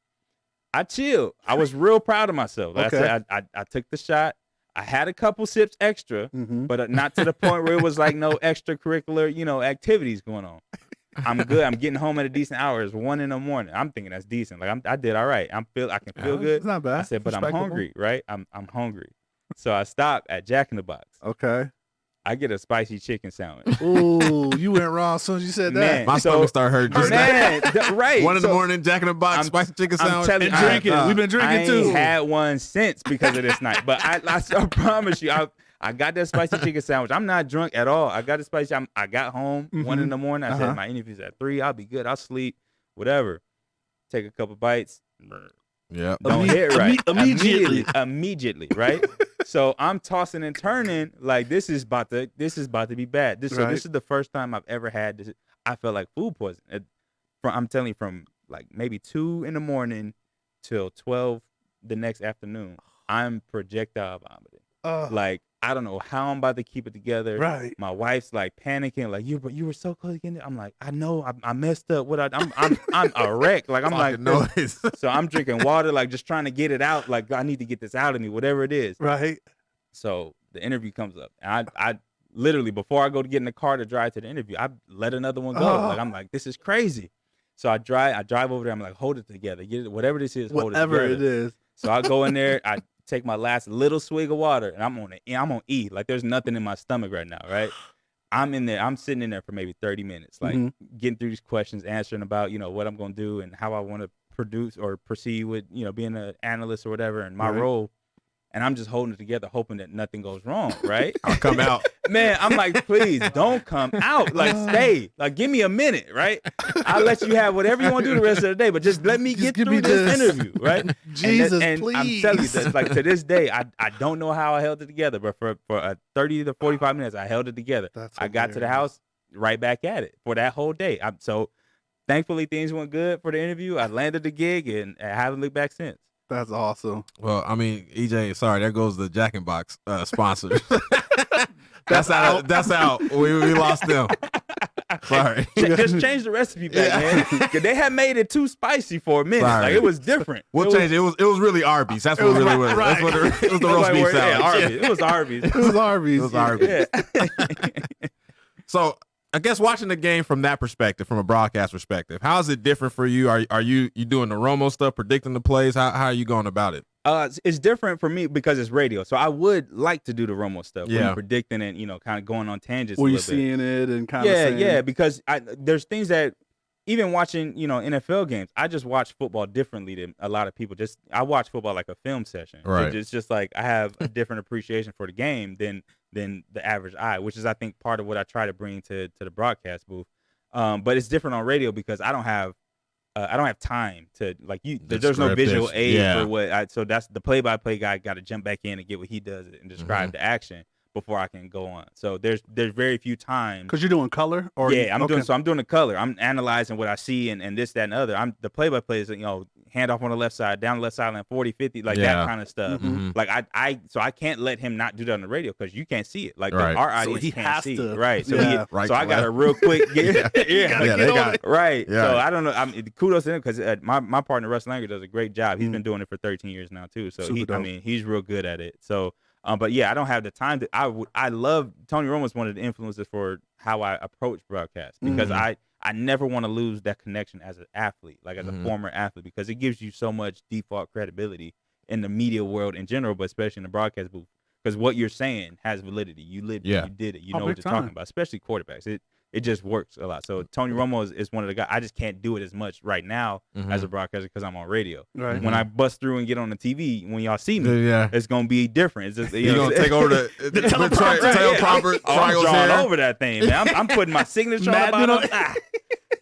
I chilled. I was real proud of myself. Like Okay. I said, I took the shot. I had a couple sips extra, Mhm. but not to the point where it was like no extracurricular, activities going on. I'm good. I'm getting home at a decent hour. It's 1 a.m. I'm thinking that's decent. Like I did all right. I can feel good. It's not bad. I said, but I'm Respectable. hungry, right? I'm hungry. So I stopped at Jack in the Box. Okay. I get a spicy chicken sandwich. Ooh, you went wrong as soon as you said that. Man. My So- stomach started hurting just now. Man, right. 1 in the So morning, Jack in the Box, I'm- spicy chicken I'm sandwich. telling And you, drinking. We've been drinking I ain't too. had one since because of this night. But I promise you, I got that spicy chicken sandwich. I'm not drunk at all. I got the spicy. I got home 1 in the morning. I said my interview's at 3. I'll be good. I'll sleep. Whatever. Take a couple bites. Yeah. Don't hit right. Immediately. Right? So I'm tossing and turning like this is about to be bad. So Right. this is the first time I've ever had this. I felt like food poisoning. I'm telling you, from like maybe 2 in the morning till 12 the next afternoon, I'm projectile vomiting. Like I don't know how I'm about to keep it together. Right. My wife's like panicking, like you were so close to getting it. I'm like, I know, I messed up. I'm a wreck. Like I'm like noise. so I'm drinking water, like just trying to get it out. Like I need to get this out of me, whatever it is. Right. So the interview comes up, and I literally before I go to get in the car to drive to the interview, I let another one go. Like I'm like, this is crazy. So I drive over there. I'm like, hold it together. Get it, whatever this is, hold it together. Whatever it is. So I go in there. I take my last little swig of water, and I'm on E. Like there's nothing in my stomach right now, right? I'm in there. I'm sitting in there for maybe 30 minutes, like getting through these questions, answering about what I'm gonna do and how I want to produce or proceed with being an analyst or whatever and my role. And I'm just holding it together, hoping that nothing goes wrong, right? I'll come out. Man, I'm like, please don't come out. Like, stay. Like, give me a minute, right? I'll let you have whatever you want to do the rest of the day, but just let me get through this interview, right? Jesus, and please. I'm telling you, that, like, to this day, I don't know how I held it together, but for 30 to 45 minutes, I held it together. I got to the house, right back at it for that whole day. So, thankfully, things went good for the interview. I landed the gig, and I haven't looked back since. That's awesome. Well, I mean, EJ, sorry, there goes the Jack in Box sponsor. That's out. That's out. We lost them. Sorry. Just change the recipe back, man. 'Cause they had made it too spicy for a minute. Sorry. Like it was different. We'll change it. It was really Arby's. That's what it really was. Right. That's what it was. The roast beef salad. Arby's. It was Arby's. It was Arby's. It was Arby's. Yeah. So I guess watching the game from that perspective, from a broadcast perspective, how is it different for you? Are you doing the Romo stuff, predicting the plays? How are you going about it? It's different for me because it's radio. So I would like to do the Romo stuff, when you're predicting and kind of going on tangents. Were a you little bit. seeing it and kind of saying, yeah, because there's things that even watching NFL games, I just watch football differently than a lot of people. I watch football like a film session. Right. It's just like I have a different appreciation for the game than the average eye, which is I think part of what I try to bring to the broadcast booth. But it's different on radio because I don't have time to there's no visual aid for what so that's the play-by-play guy got to jump back in and get what he does and describe the action before I can go on. So there's very few times. Because you're doing color? Or I'm doing the color. I'm analyzing what I see and this, that, and other. The play-by-play is, hand off on the left side, down the left sideline, 40-50, that kind of stuff. Like I can't let him not do that on the radio because you can't see it. Like our audience can't see it. Right. So I got to real quick get they got it. Right. Yeah. So I don't know. Kudos to him because my partner Russ Langer does a great job. He's been doing it for 13 years now too. So he's real good at it. So but yeah, I don't have the time to. I love Tony Romo's one of the influences for how I approach broadcast because I never want to lose that connection as an athlete, like as a former athlete, because it gives you so much default credibility in the media world in general, but especially in the broadcast booth, because what you're saying has validity. You lived it, you did it, you know what you're talking about, especially quarterbacks. It just works a lot. So Tony Romo is one of the guys. I just can't do it as much right now as a broadcaster because I'm on radio. Right. When I bust through and get on the TV, when y'all see me, it's gonna be different. It's just you're gonna take over the teleprompter. I'm drawing over that thing, man. I'm putting my signature on the bottom.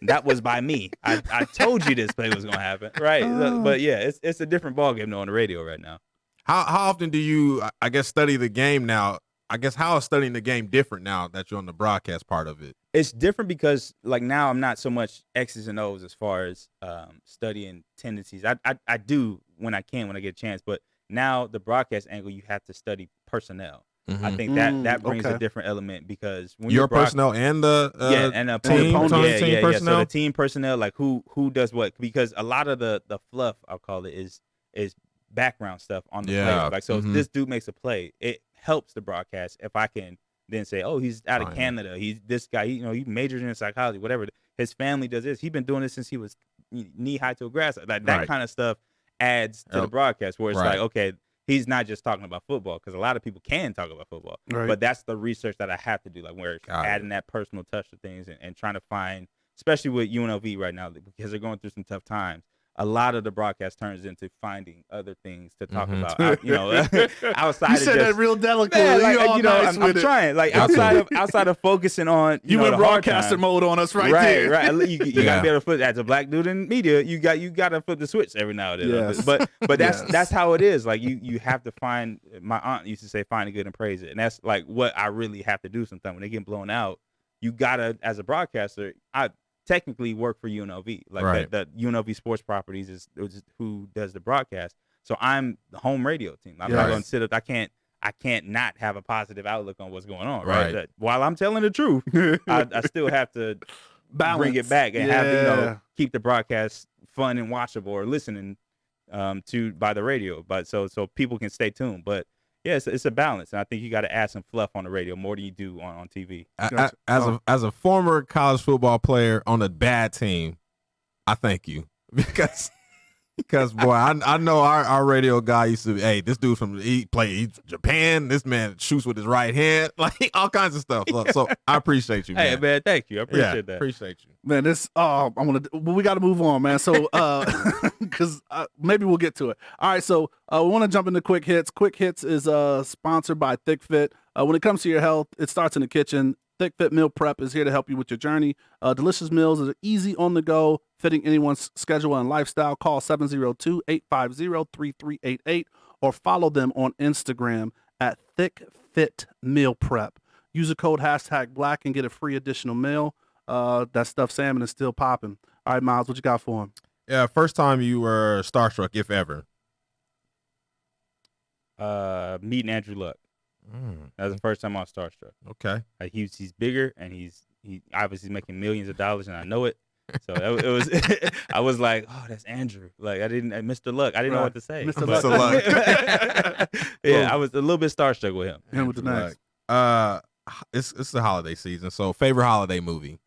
That was by me. I told you this play was gonna happen, right? But yeah, it's a different ballgame on the radio right now. How often do you, I guess, study the game now? I guess how is studying the game different now that you're on the broadcast part of it? It's different because like now I'm not so much X's and O's as far as studying tendencies. I do when I get a chance, but now the broadcast angle you have to study personnel. I think that brings a different element because when your personnel and the team personnel. So the team personnel, like who does what, because a lot of the fluff, I'll call it, is background stuff on the play. Like so if this dude makes a play, it helps the broadcast if I can then say, oh, he's out of Canada. He's this guy. He majored in psychology, whatever. His family does this. He's been doing this since he was knee high to a grass. Like that kind of stuff adds to the broadcast where it's like, okay, he's not just talking about football because a lot of people can talk about football, but that's the research that I have to do, like where it's adding that personal touch to things and trying to find, especially with UNLV right now because they're going through some tough times. A lot of the broadcast turns into finding other things to talk about, outside. You of said that real delicately. I'm trying. Like outside of focusing on, you went broadcaster mode on us right there. Right. You gotta be able to flip. As a black dude in media, you gotta flip the switch every now and then. Yes. But that's how it is. Like you have to find. My aunt used to say, "Find it good and praise it," and that's like what I really have to do sometimes when they get blown out. You gotta, as a broadcaster, I technically work for UNLV. Like the UNLV Sports Properties is who does the broadcast. So I'm the home radio team. I'm not going to sit up. I can't not have a positive outlook on what's going on. Right. While I'm telling the truth, I still have to bring it back and have keep the broadcast fun and watchable or listening to by the radio. But so people can stay tuned. But Yeah, it's a balance, and I think you got to add some fluff on the radio more than you do on TV. Gotcha. As a former college football player on a bad team, I thank you because boy, I know our radio guy used to be, hey, this dude he's Japan. This man shoots with his right hand, like all kinds of stuff. So I appreciate you, man. Hey man, thank you. I appreciate that. Appreciate you, Man, we got to move on, man. So, because maybe we'll get to it. All right, so we want to jump into Quick Hits. Quick Hits is sponsored by Thick Fit. When it comes to your health, it starts in the kitchen. Thick Fit Meal Prep is here to help you with your journey. Delicious meals are easy on the go, fitting anyone's schedule and lifestyle. Call 702-850-3388 or follow them on Instagram at Thick Fit Meal Prep. Use the code #Black and get a free additional meal. That stuffed salmon is still popping. All right, Miles, what you got for him? Yeah, first time you were starstruck, if ever. Meeting Andrew Luck. That was the first time I was starstruck. Okay. Like he's bigger and he obviously making millions of dollars and I know it. So it was I was like, oh, that's Andrew. Like Mr. Luck. I didn't know what to say. Mr. Luck. Yeah, I was a little bit starstruck with him. And with the next. It's the holiday season. So favorite holiday movie?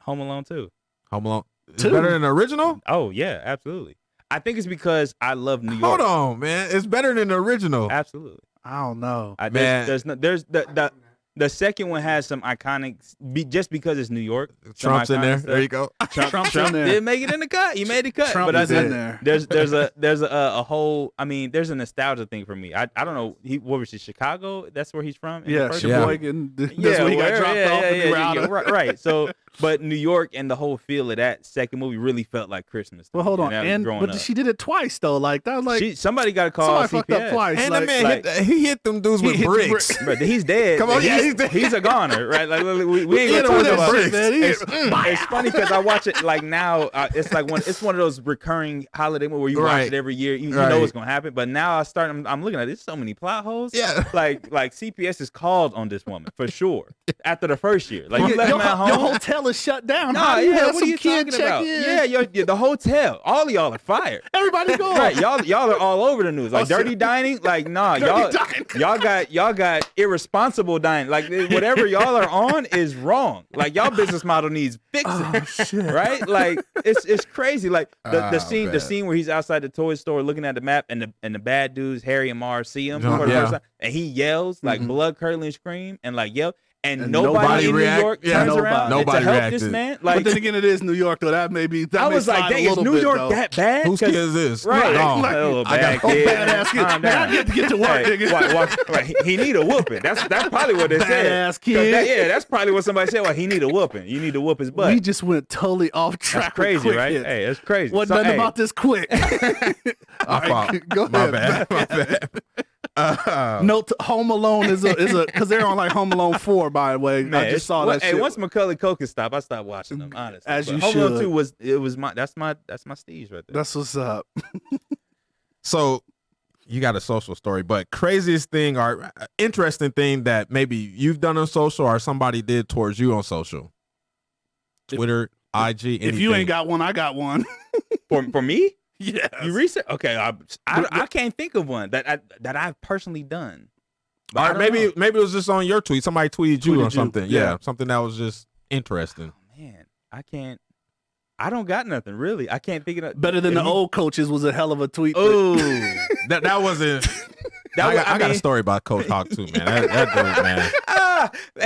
Home Alone 2. Home Alone. It's Two? better than the original? Oh yeah, absolutely. I think it's because I love New York. Hold on, man. It's better than the original. Absolutely. I don't know. There's the second one has some iconic just because it's New York. Trump's in there. Stuff. There you go. Trump's in there. Did make it in the cut. He made the cut. Trump but is in there. There's a whole. I mean, there's a nostalgia thing for me. I don't know. What was it? Chicago? That's where he's from. Yeah, Sheboygan. That's where he got dropped off. Yeah, right. So, but New York and the whole feel of that second movie really felt like Christmas. Well, hold on. But she did it twice though. Like that was like somebody got to call. Somebody fucked up twice. And the man he hit them dudes with bricks. But he's dead. Come on, he's a goner, right? Like we ain't gonna talk about bricks. It's funny because I watch it like now. It's like it's one of those recurring holiday movies where you watch it every year. You know what's gonna happen. But now I'm looking at it. There's so many plot holes. Yeah. Like CPS is called on this woman for sure after the first year. Like you let him at home. Your hotel is shut down. What are you talking about? Yeah, the hotel. All of y'all are fired. Everybody go. Right, y'all are all over the news. Like dirty dining. Like nah, y'all got irresponsible dining. Like whatever y'all are on is wrong. Like y'all business model needs fixing. Oh shit. Right? Like it's crazy. Like the scene where he's outside the toy store looking at the map and the bad dudes Harry and Marv see him for the first time, and he yells like blood curdling scream and like yell. And nobody in New York turns around to help this man. Like, but then again, it is New York, though. That may be. I was like, dang, is New York that bad? Whose kid is this? Right. No. Like, a little bad kid. Badass kid. Calm Man, down. I get to get to work, nigga. Right. He need a whooping. That's probably what they said. Badass kid. That's probably what somebody said. Well, he need a whooping. You need to whoop his butt. We just went totally off track. That's crazy, right? Hits. Hey, that's crazy. Wasn't nothing about this quick. All right, go ahead. My bad. Note: Home Alone is a because they're on like Home Alone 4. By the way, Man, I just saw that. Hey, shit. once Macaulay Culkin stopped, I stopped watching them. Honestly, As you Home Alone should. 2 was my steez right there. That's what's up. So you got a social story, but craziest thing or interesting thing that maybe you've done on social or somebody did towards you on social, Twitter, IG. If you ain't got one, I got one. For me. Yes. You research? Okay, I can't think of one that I've personally done. Or maybe it was just on your tweet. Somebody tweeted you Tweeted on something. you. Yeah, something that was just interesting. Oh, man, I don't got nothing really. I can't think of Better than the old coaches was a hell of a tweet. Oh, that wasn't. I got a story about Coach Hawk too, man. That dude, man.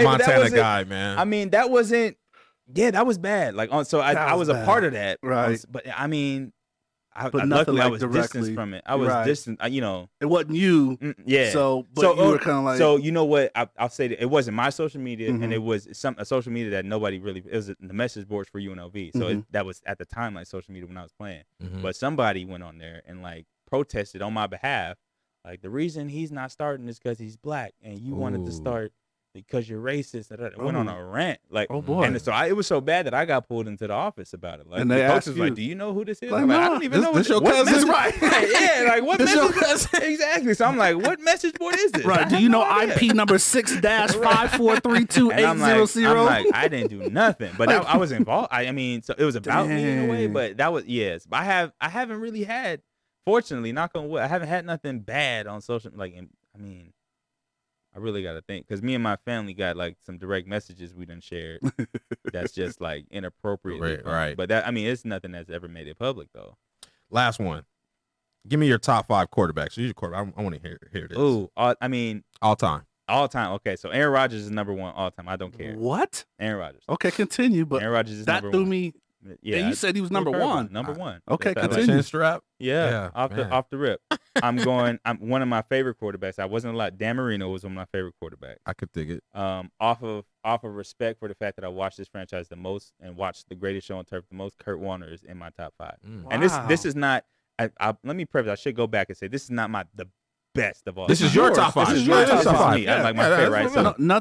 Montana guy, man. I mean, that wasn't. Yeah, that was bad. Like I was a part of that, right? But I mean. But luckily, like I was directly. distanced from it. I was distant. It wasn't you. Yeah. So you were kind of like. So you know what? I'll say that it wasn't my social media, and it was a social media that nobody really. It was the message boards for UNLV. So that was at the time like social media when I was playing. But somebody went on there and like protested on my behalf. Like the reason he's not starting is because he's black, and you wanted to start because you're racist. Went on a rant. Like, oh boy. And so it was so bad that I got pulled into the office about it. Like, and the they coach asked was you, like, "Do you know who this is?" Like, I'm like, no, I don't even know this what your cousin, message, right? Yeah, like what this your message? cousin? Exactly. So I'm like, what message board is this? Right. Do you know IP number 6-5432800? I'm like, I didn't do nothing, but I was involved. I mean, so it was about me in a way, but that was yes. But I haven't really had, fortunately, knock on wood, I haven't had nothing bad on social. Like, I mean, I really got to think because me and my family got like some direct messages we done shared. That's just like inappropriate. Right. But that, I mean, it's nothing that's ever made it public though. Last one. Give me your top 5 quarterbacks. Use your quarterback. I want to hear this. Ooh, I mean, all time. All time. Okay, so Aaron Rodgers is number 1 all time. I don't care. What? Aaron Rodgers. Okay, continue. But Aaron Rodgers is that number threw 1. me. Yeah, and you said he was number 1. Number 1. Okay, That's continue. Chin strap. Yeah, off the rip. I'm one of my favorite quarterbacks. I wasn't a lot. Dan Marino was one of my favorite quarterbacks. I could dig it. Off of respect for the fact that I watched this franchise the most and watched the greatest show on turf the most, Kurt Warner is in my top 5. Wow. And this is not. Let me preface. I should go back and say this is not the best of all. This is your top 5. This is your top 5. Yeah, I'm like my favorite, right?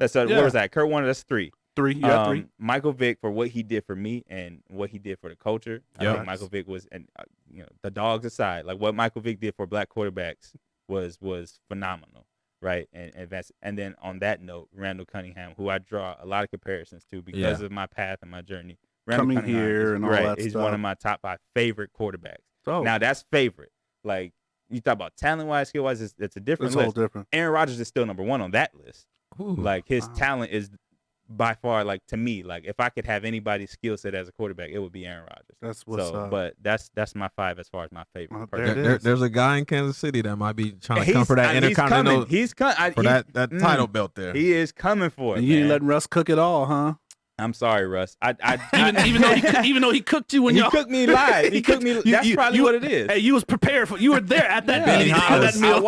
So what was that? Kurt Warner. That's 3. 3. Yeah, 3. Michael Vick for what he did for me and what he did for the culture. I think Michael Vick was, and the dogs aside, like what Michael Vick did for black quarterbacks was phenomenal, right? And then on that note, Randall Cunningham, who I draw a lot of comparisons to because of my path and my journey. Randall Coming here and all that stuff. He's one of my top 5 favorite quarterbacks. Oh. Now that's favorite. Like you talk about talent-wise, skill-wise, it's a different list. All different. Aaron Rodgers is still number 1 on that list. Ooh, like his talent is by far, like to me, like if I could have anybody's skill set as a quarterback, it would be Aaron Rodgers. That's what's up. But that's my 5 as far as my favorite. There's a guy in Kansas City that might be trying to come for that Intercontinental. He's coming for that title belt there. He is coming for it. And you ain't letting Russ cook it all, huh? I'm sorry, Russ. Even though he cooked you when he cooked me live. He cooked me. That's probably what it is. Hey, you was prepared for. You were there at that meeting. I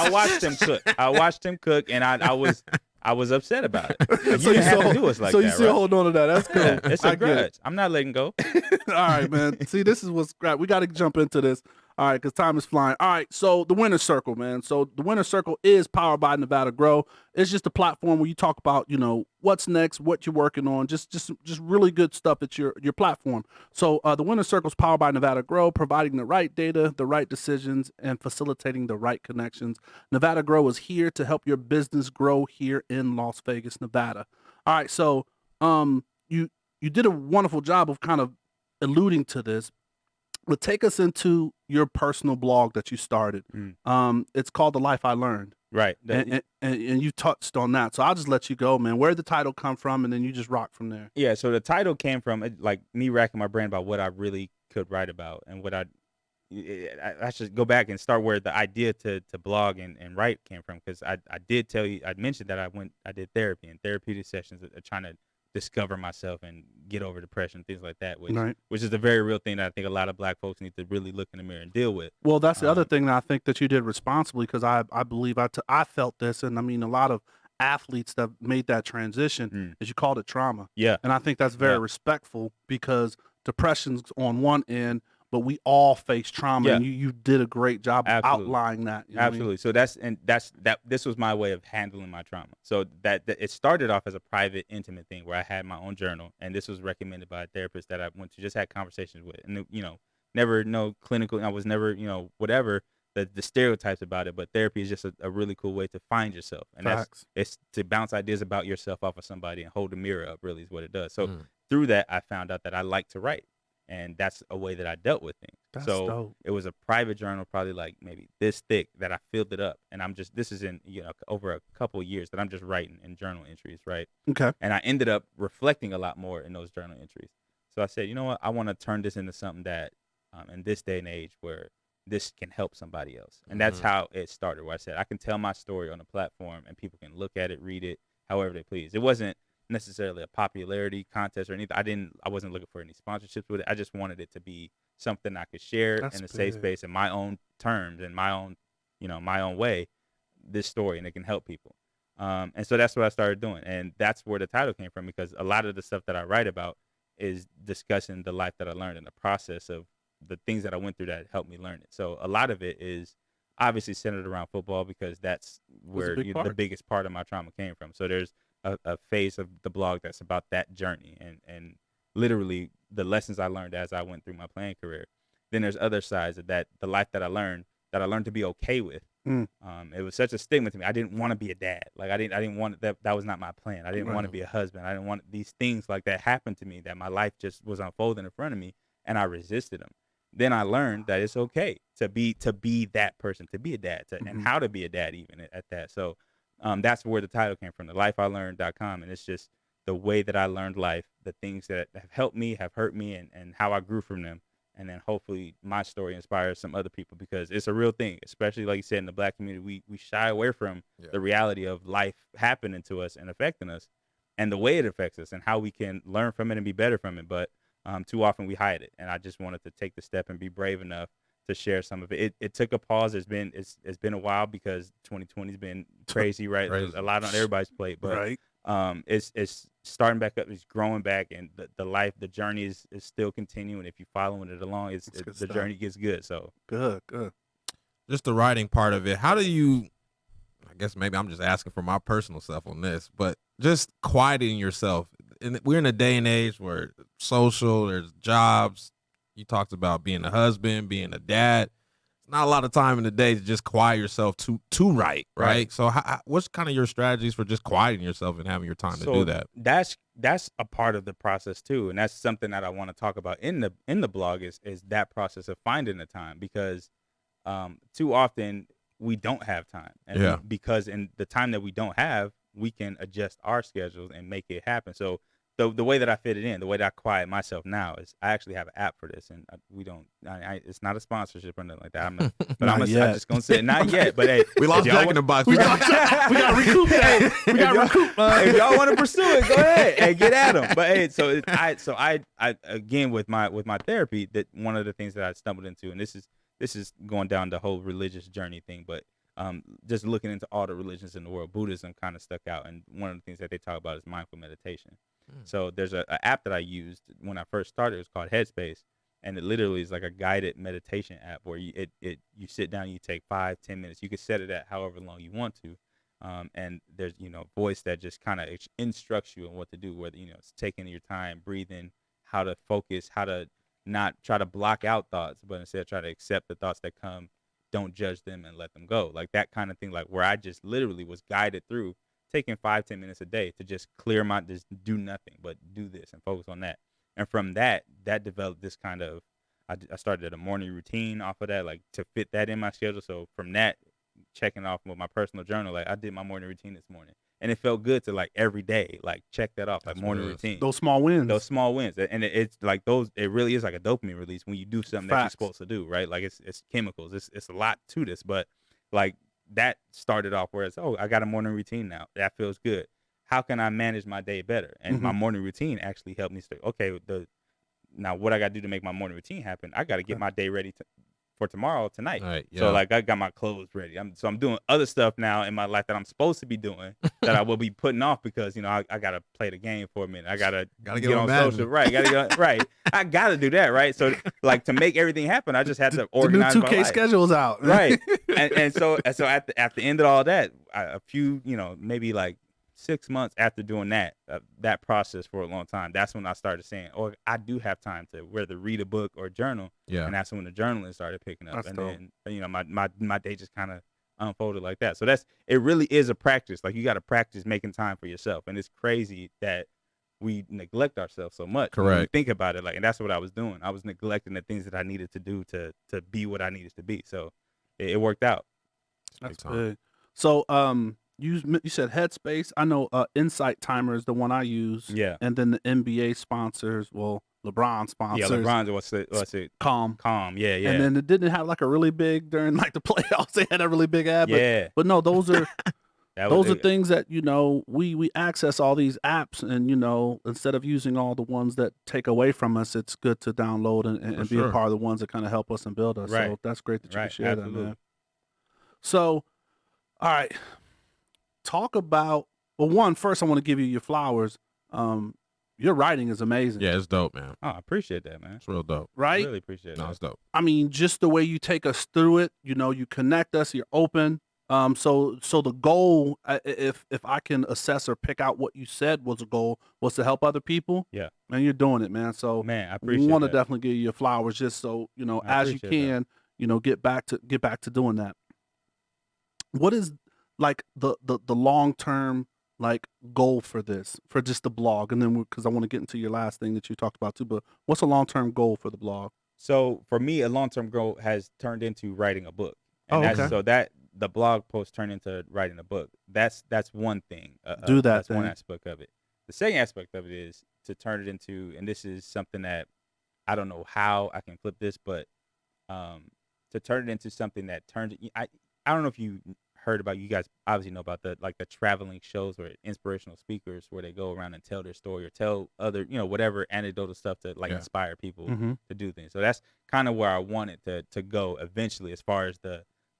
watched him cook. I watched him cook, and I was upset about it. Like, you didn't have to do us like that. So you still hold on to that? That's cool. Yeah, it's a grudge. I'm not letting go. All right, man. See, this is what's great. We got to jump into this. All right, because time is flying. All right, so the Winner's Circle, man. So the Winner's Circle is powered by Nevada Grow. It's just a platform where you talk about, what's next, what you're working on, just really good stuff at your platform. So the Winner's Circle is powered by Nevada Grow, providing the right data, the right decisions, and facilitating the right connections. Nevada Grow is here to help your business grow here in Las Vegas, Nevada. All right, so you did a wonderful job of kind of alluding to this. But take us into your personal blog that you started. It's called The Life I Learned. Right. And you touched on that. So I'll just let you go, man. Where did the title come from? And then you just rock from there. Yeah, so the title came from like me racking my brain about what I really could write about and what I should go back and start where the idea to blog and write came from. Because I did tell you, I mentioned that I did therapy and therapeutic sessions trying to discover myself and get over depression, things like that, which is a very real thing that I think a lot of black folks need to really look in the mirror and deal with. Well, that's the other thing that I think that you did responsibly, because I believe I felt this, and I mean a lot of athletes that made that transition, is you called it trauma. Yeah. And I think that's very respectful, because depression's on one end, but we all face trauma, and you did a great job outlining that. You know Absolutely. So that's this was my way of handling my trauma. So that it started off as a private, intimate thing where I had my own journal, and this was recommended by a therapist that I went to, just had conversations with, and never clinical. I was never whatever the stereotypes about it, but therapy is just a really cool way to find yourself, and it's to bounce ideas about yourself off of somebody and hold the mirror up. Really is what it does. So through that, I found out that I like to write. And that's a way that I dealt with things. That's so dope. It was a private journal, probably like maybe this thick, that I filled it up. And this is in, over a couple of years that I'm just writing in journal entries, right? Okay. And I ended up reflecting a lot more in those journal entries. So I said, you know what? I want to turn this into something that in this day and age where this can help somebody else. And that's how it started, where I said I can tell my story on a platform and people can look at it, read it, however they please. It wasn't necessarily a popularity contest or anything. I wasn't looking for any sponsorships with it. I just wanted it to be something I could share in a safe space in my own terms, in my own, my own way, this story, and it can help people. And so that's what I started doing. And that's where the title came from, because a lot of the stuff that I write about is discussing the life that I learned and the process of the things that I went through that helped me learn it. So a lot of it is obviously centered around football, because that's where the biggest part of my trauma came from. So there's a phase of the blog that's about that journey and literally the lessons I learned as I went through my playing career. Then there's other sides of that, the life that I learned to be okay with. It was such a stigma to me. I didn't want to be a dad. Like I didn't want that. That was not my plan. I didn't want to be a husband. I didn't want these things like that happen to me, that my life just was unfolding in front of me, and I resisted them. Then I learned that it's okay to be that person, to be a dad, and how to be a dad even at that. So that's where the title came from, the lifeilearned.com. And it's just the way that I learned life, the things that have helped me, have hurt me, and how I grew from them. And then hopefully my story inspires some other people, because it's a real thing, especially like you said, in the Black community, we shy away from the reality of life happening to us and affecting us, and the way it affects us and how we can learn from it and be better from it. But too often we hide it. And I just wanted to take the step and be brave enough to share some of it. It took a pause. It's been a while because 2020's been crazy, right? Crazy. A lot on everybody's plate, but Right. It's starting back up. It's growing back, and the journey is still continuing. If you're following it along, the journey gets good. So Good. Just the writing part of it. How do you? I guess maybe I'm just asking for my personal stuff on this, but just quieting yourself. And we're in a day and age where social, there's jobs. You talked about being a husband, being a dad. It's not a lot of time in the day to just quiet yourself to write, right? So what's kind of your strategies for just quieting yourself and having your time to do that? That's a part of the process too, and that's something that I want to talk about in the blog is that process of finding the time, because too often we don't have time, and because in the time that we don't have, we can adjust our schedules and make it happen. So the way that I fit it in, the way that I quiet myself now is I actually have an app for this, and it's not a sponsorship or nothing like that. I'm just gonna say not yet. But hey, we lost Jack in the Box. We got to recoup that. We got to recoup. If y'all want to pursue it, go ahead. Hey, get at them. But hey, I again with my therapy, that one of the things that I stumbled into, and this is going down the whole religious journey thing, but just looking into all the religions in the world, Buddhism kind of stuck out, and one of the things that they talk about is mindful meditation. So there's a app that I used when I first started. It was called Headspace, and it literally is like a guided meditation app where you sit down, you take 5-10 minutes. You can set it at however long you want to, and there's voice that just kind of instructs you on what to do. Whether it's taking your time, breathing, how to focus, how to not try to block out thoughts, but instead try to accept the thoughts that come. Don't judge them and let them go. Like that kind of thing. Like where I just literally was guided through taking 5-10 minutes a day to just clear just do nothing but do this and focus on that. And from that developed this kind of, I started a morning routine off of that, like to fit that in my schedule. So from that, checking off with my personal journal, like I did my morning routine this morning, and it felt good to like every day, like check that off, like morning routine. Those small wins. And it's like it really is like a dopamine release when you do something that you're supposed to do, right? Like it's chemicals. It's a lot to this, but like that started off where it's, I got a morning routine now. That feels good. How can I manage my day better? And my morning routine actually helped me say, okay, now what I got to do to make my morning routine happen, I got to get my day ready for tomorrow, tonight. Right, yeah. So like I got my clothes ready. I'm doing other stuff now in my life that I'm supposed to be doing that I will be putting off because I got to play the game for a minute. I gotta get on social, right? Right. I gotta do that, right? So like to make everything happen, I just had to organize the new my 2K life. schedule's out, right? And so at the end of all that, a few maybe like 6 months after doing that process for a long time, that's when I started saying, I do have time to whether read a book or journal. Yeah. And that's when the journaling started picking up. That's and dope. then, my day just kind of unfolded like that. So it really is a practice. Like you got to practice making time for yourself. And it's crazy that we neglect ourselves so much. Correct. When you think about it, and that's what I was doing. I was neglecting the things that I needed to do to be what I needed to be. So it worked out. That's big. So, you said Headspace. I know Insight Timer is the one I use. Yeah. And then the NBA sponsors, LeBron sponsors. Yeah, LeBron's what's it? Calm. Yeah. And then it didn't have like a really big during like the playoffs. They had a really big ad. But no, those are those are things that we access all these apps, and instead of using all the ones that take away from us, it's good to download and be a part of the ones that kind of help us and build us. Right. So that's great that you can share that, man. So, all right. Talk about first I want to give you your flowers. Your writing is amazing. Yeah, it's dope, man. Oh, I appreciate that, man. It's real dope. Right? I really appreciate that. No, it's dope. I mean, just the way you take us through it, you connect us, you're open. So the goal, if I can assess or pick out what you said was a goal, was to help other people. Yeah. Man, you're doing it, man. So man, I appreciate want to that. definitely give you your flowers just so, as you can, get back to doing that. What is like the long-term like goal for this, for just the blog? And then because I want to get into your last thing that you talked about too, but what's a long-term goal for the blog? So for me, a long-term goal has turned into writing a book. And okay. So that the blog post turned into writing a book. That's one thing. That's one aspect of it. The second aspect of it is to turn it into, and this is something that I don't know how I can flip this, but to turn it into something that turns. I don't know if you heard about. You guys obviously know about the traveling shows or inspirational speakers where they go around and tell their story or tell other whatever anecdotal stuff to inspire people to do things. So that's kind of where I wanted to go eventually as far as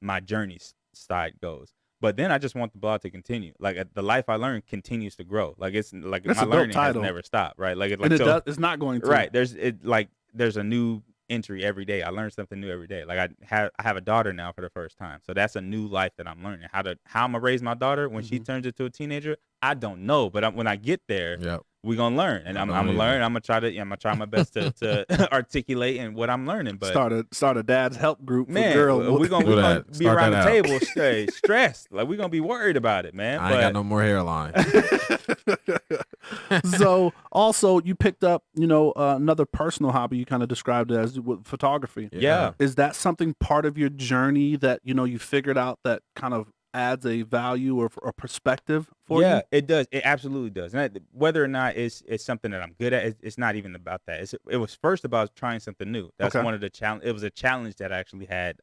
my journey side goes. But then I just want the blog to continue. Like the life I learned continues to grow. Like it's like my learning has never stopped. Right. It's not going to. Right. There's a new entry every day. I learn something new every day. Like I have a daughter now for the first time. So that's a new life that I'm learning. How I'm gonna raise my daughter when she turns into a teenager, I don't know. But when I get there, we're gonna learn. And I'm gonna learn. I'm gonna try my best to articulate and what I'm learning. But start a dad's help group for man, girls. We're gonna be around the table stressed. Like we're gonna be worried about it, man. I ain't got no more hairline. So also you picked up, another personal hobby you kind of described it as with photography. Yeah. Is that something part of your journey that, you figured out that kind of adds a value or a perspective for you? Yeah, it does. It absolutely does. And whether or not it's something that I'm good at, it's not even about that. It was first about trying something new. That's one of the challenge. It was a challenge that I actually had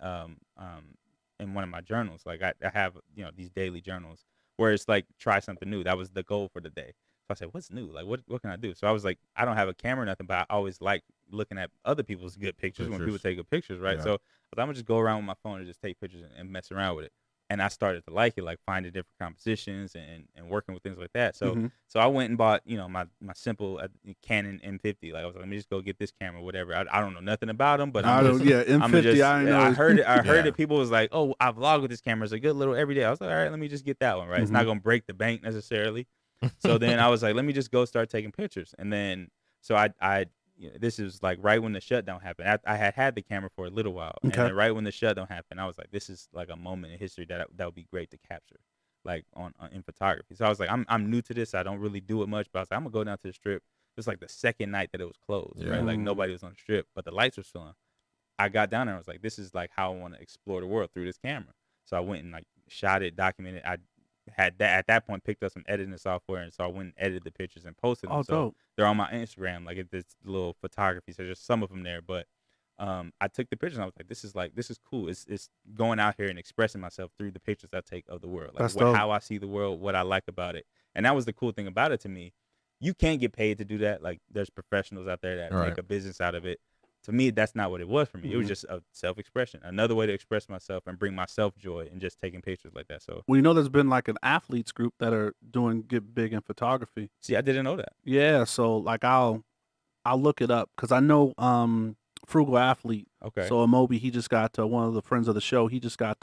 in one of my journals. Like I have these daily journals where it's like try something new. That was the goal for the day. So I said, what's new? Like what can I do? So I was like, I don't have a camera or nothing, but I always like looking at other people's good pictures when people take good pictures, right? Yeah. So I'm gonna just go around with my phone and just take pictures and mess around with it. And I started to like it, like finding different compositions and working with things like that. So so I went and bought, my simple Canon M50. Like I was like, let me just go get this camera, whatever. I don't know nothing about them, but M50. I heard it. People was like, oh, I vlog with this camera. It's a good little everyday. I was like, all right, let me just get that one. Right, it's not gonna break the bank necessarily. So then I was like, let me just go start taking pictures. And then so I this is like right when the shutdown happened. I had the camera for a little while, and then right when the shutdown happened, I was like, this is like a moment in history that would be great to capture, like in photography. So I was like, I'm new to this. I don't really do it much, but I was like, I'm gonna go down to the strip. It was like the second night that it was closed, right? Like nobody was on the strip, but the lights were still on. I got down there and I was like, this is like how I want to explore the world through this camera. So I went and like shot it, documented. I had that at that point picked up some editing software, and so I went and edited the pictures and posted them. So they're on my Instagram, like it's this little photography. So there's some of them there, but I took the pictures and I was like, this is cool. It's going out here and expressing myself through the pictures I take of the world, like how I see the world, what I like about it. And that was the cool thing about it to me. You can't get paid to do that. Like there's professionals out there that make a business out of it. To me, that's not what it was for me. It was just a self-expression, another way to express myself and bring myself joy and just taking pictures like that. So, well, there's been like an athletes group that are get big in photography. See, I didn't know that. Yeah, so like I'll look it up because I know Frugal Athlete. Okay. So Amobi, he just got one of the friends of the show. He just got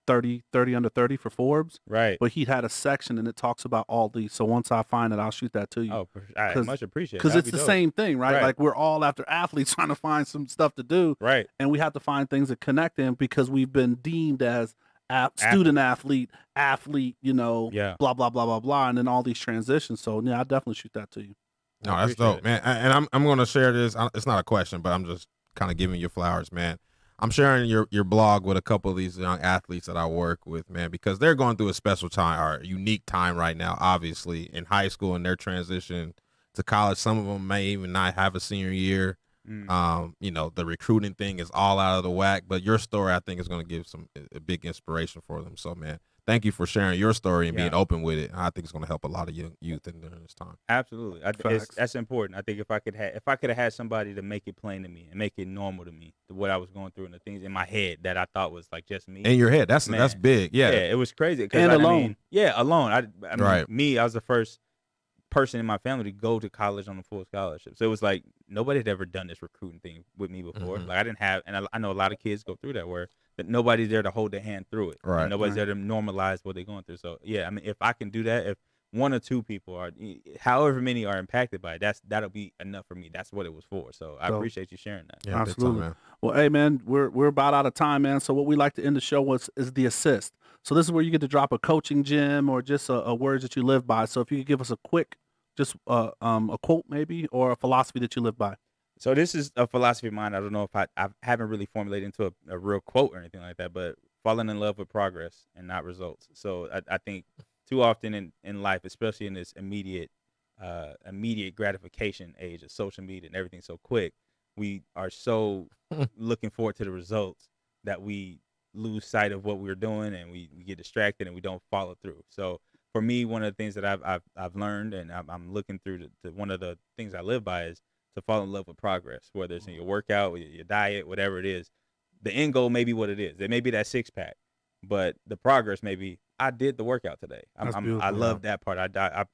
30 under 30 for Forbes. Right. But he had a section and it talks about all these. So once I find it, I'll shoot that to you. Oh, I much appreciate it. Because it's the same thing, right? Like we're all after athletes trying to find some stuff to do. Right. And we have to find things that connect them because we've been deemed as student athlete, blah, blah, blah, blah, blah. And then all these transitions. So yeah, I'll definitely shoot that to you. No, that's dope, man. And I'm going to share this. It's not a question, but I'm just kind of giving you flowers, man. I'm sharing your blog with a couple of these young athletes that I work with, man, because they're going through a special time or a unique time right now, obviously, in high school and their transition to college. Some of them may even not have a senior year. The recruiting thing is all out of the whack, but your story, I think, is going to give a big inspiration for them. So, man, thank you for sharing your story and being open with it. I think it's going to help a lot of young youth in this time. Absolutely. That's important. I think if I could have had somebody to make it plain to me and make it normal to me, what I was going through and the things in my head that I thought was like just me. In your head. That's big. Yeah. Yeah, it was crazy. And alone. Alone. I mean, right. Me, I was the first person in my family to go to college on a full scholarship. So it was like nobody had ever done this recruiting thing with me before. Like I didn't have, and I know a lot of kids go through that where that nobody's there to hold their hand through it. Right. And nobody's there to normalize what they're going through. So yeah, I mean, if I can do that, if one or two people are, however many are impacted by it, that'll be enough for me. That's what it was for. So I appreciate you sharing that. Yeah, absolutely. Man. Well, hey man, we're about out of time, man. So what we like to end the show with is the assist. So this is where you get to drop a coaching gem or just a words that you live by. So if you could give us a quick, just a quote maybe or a philosophy that you live by. So this is a philosophy of mine. I don't know if I haven't really formulated into a real quote or anything like that, but falling in love with progress and not results. So I think too often in life, especially in this immediate gratification age of social media and everything so quick, we are so looking forward to the results that we lose sight of what we're doing, and we get distracted and we don't follow through. So for me, one of the things that I've learned, and I'm looking through to one of the things I live by, is to fall in love with progress, whether it's in your workout, your diet, whatever it is. The end goal may be what it is. It may be that 6-pack, but the progress may be, I did the workout today. I love that part. I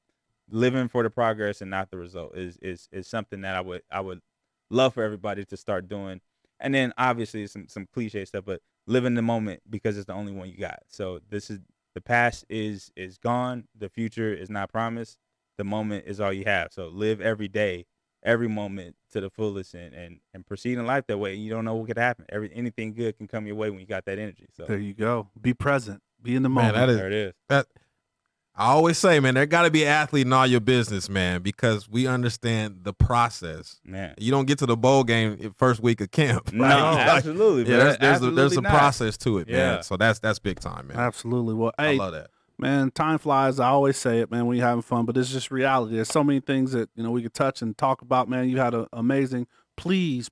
living for the progress and not the result is something that I would love for everybody to start doing. And then obviously some cliche stuff, but live in the moment because it's the only one you got. So the past is gone. The future is not promised. The moment is all you have. So live every day, every moment to the fullest, and proceed in life that way. You don't know what could happen. Anything good can come your way when you got that energy. So there you go. Be present. Be in the moment. Man, there it is. I always say, man, there got to be an athlete in all your business, man, because we understand the process. Man, you don't get to the bowl game first week of camp. No, absolutely. Yeah, Absolutely there's a not. process to it, man. Yeah. So that's big time, man. Absolutely. Well, I hey, love that. man, time flies. I always say it, man, when you're having fun, but it's just reality. There's so many things that, we could touch and talk about, man. You had an amazing, please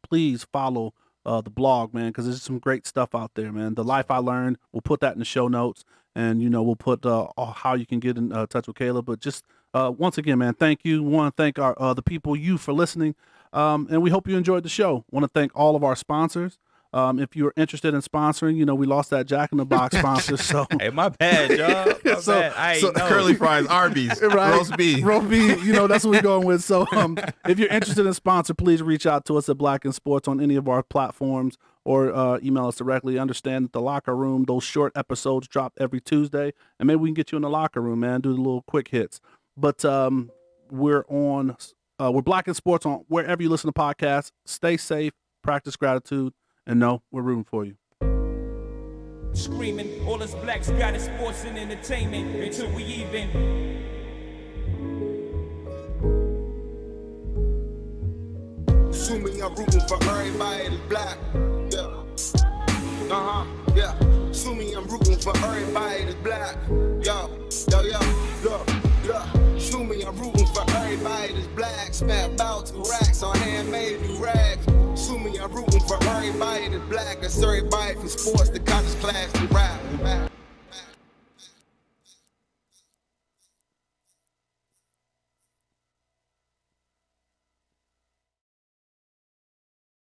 follow the blog, man, because there's some great stuff out there, man. The Life I Learned, we'll put that in the show notes, and, we'll put how you can get in touch with Caleb. But just once again, man, thank you. We want to thank the people, you, for listening, and we hope you enjoyed the show. Want to thank all of our sponsors. If you're interested in sponsoring, we lost that Jack in the Box sponsor. So hey, my bad, y'all. My bad. I ain't know. Curly fries, Arby's, right? roast beef. Roast beef, that's what we're going with. So if you're interested in sponsor, please reach out to us at Black in Sports on any of our platforms, or email us directly. Understand that the locker room, those short episodes drop every Tuesday, and maybe we can get you in the locker room, man, do the little quick hits. But we're Black in Sports on wherever you listen to podcasts. Stay safe, practice gratitude, and know we're rooting for you. Screaming, all us blacks got is sports and entertainment until we even. Assuming I'm rooting for everybody that's black. Yeah. Yeah. Assuming I'm rooting for everybody that's black. Yo. Assuming I'm rooting for everybody that's black. Spent about 2 racks on handmade new rags. Assuming I'm rooting for everybody that's black. That's everybody from sports to college class to rap.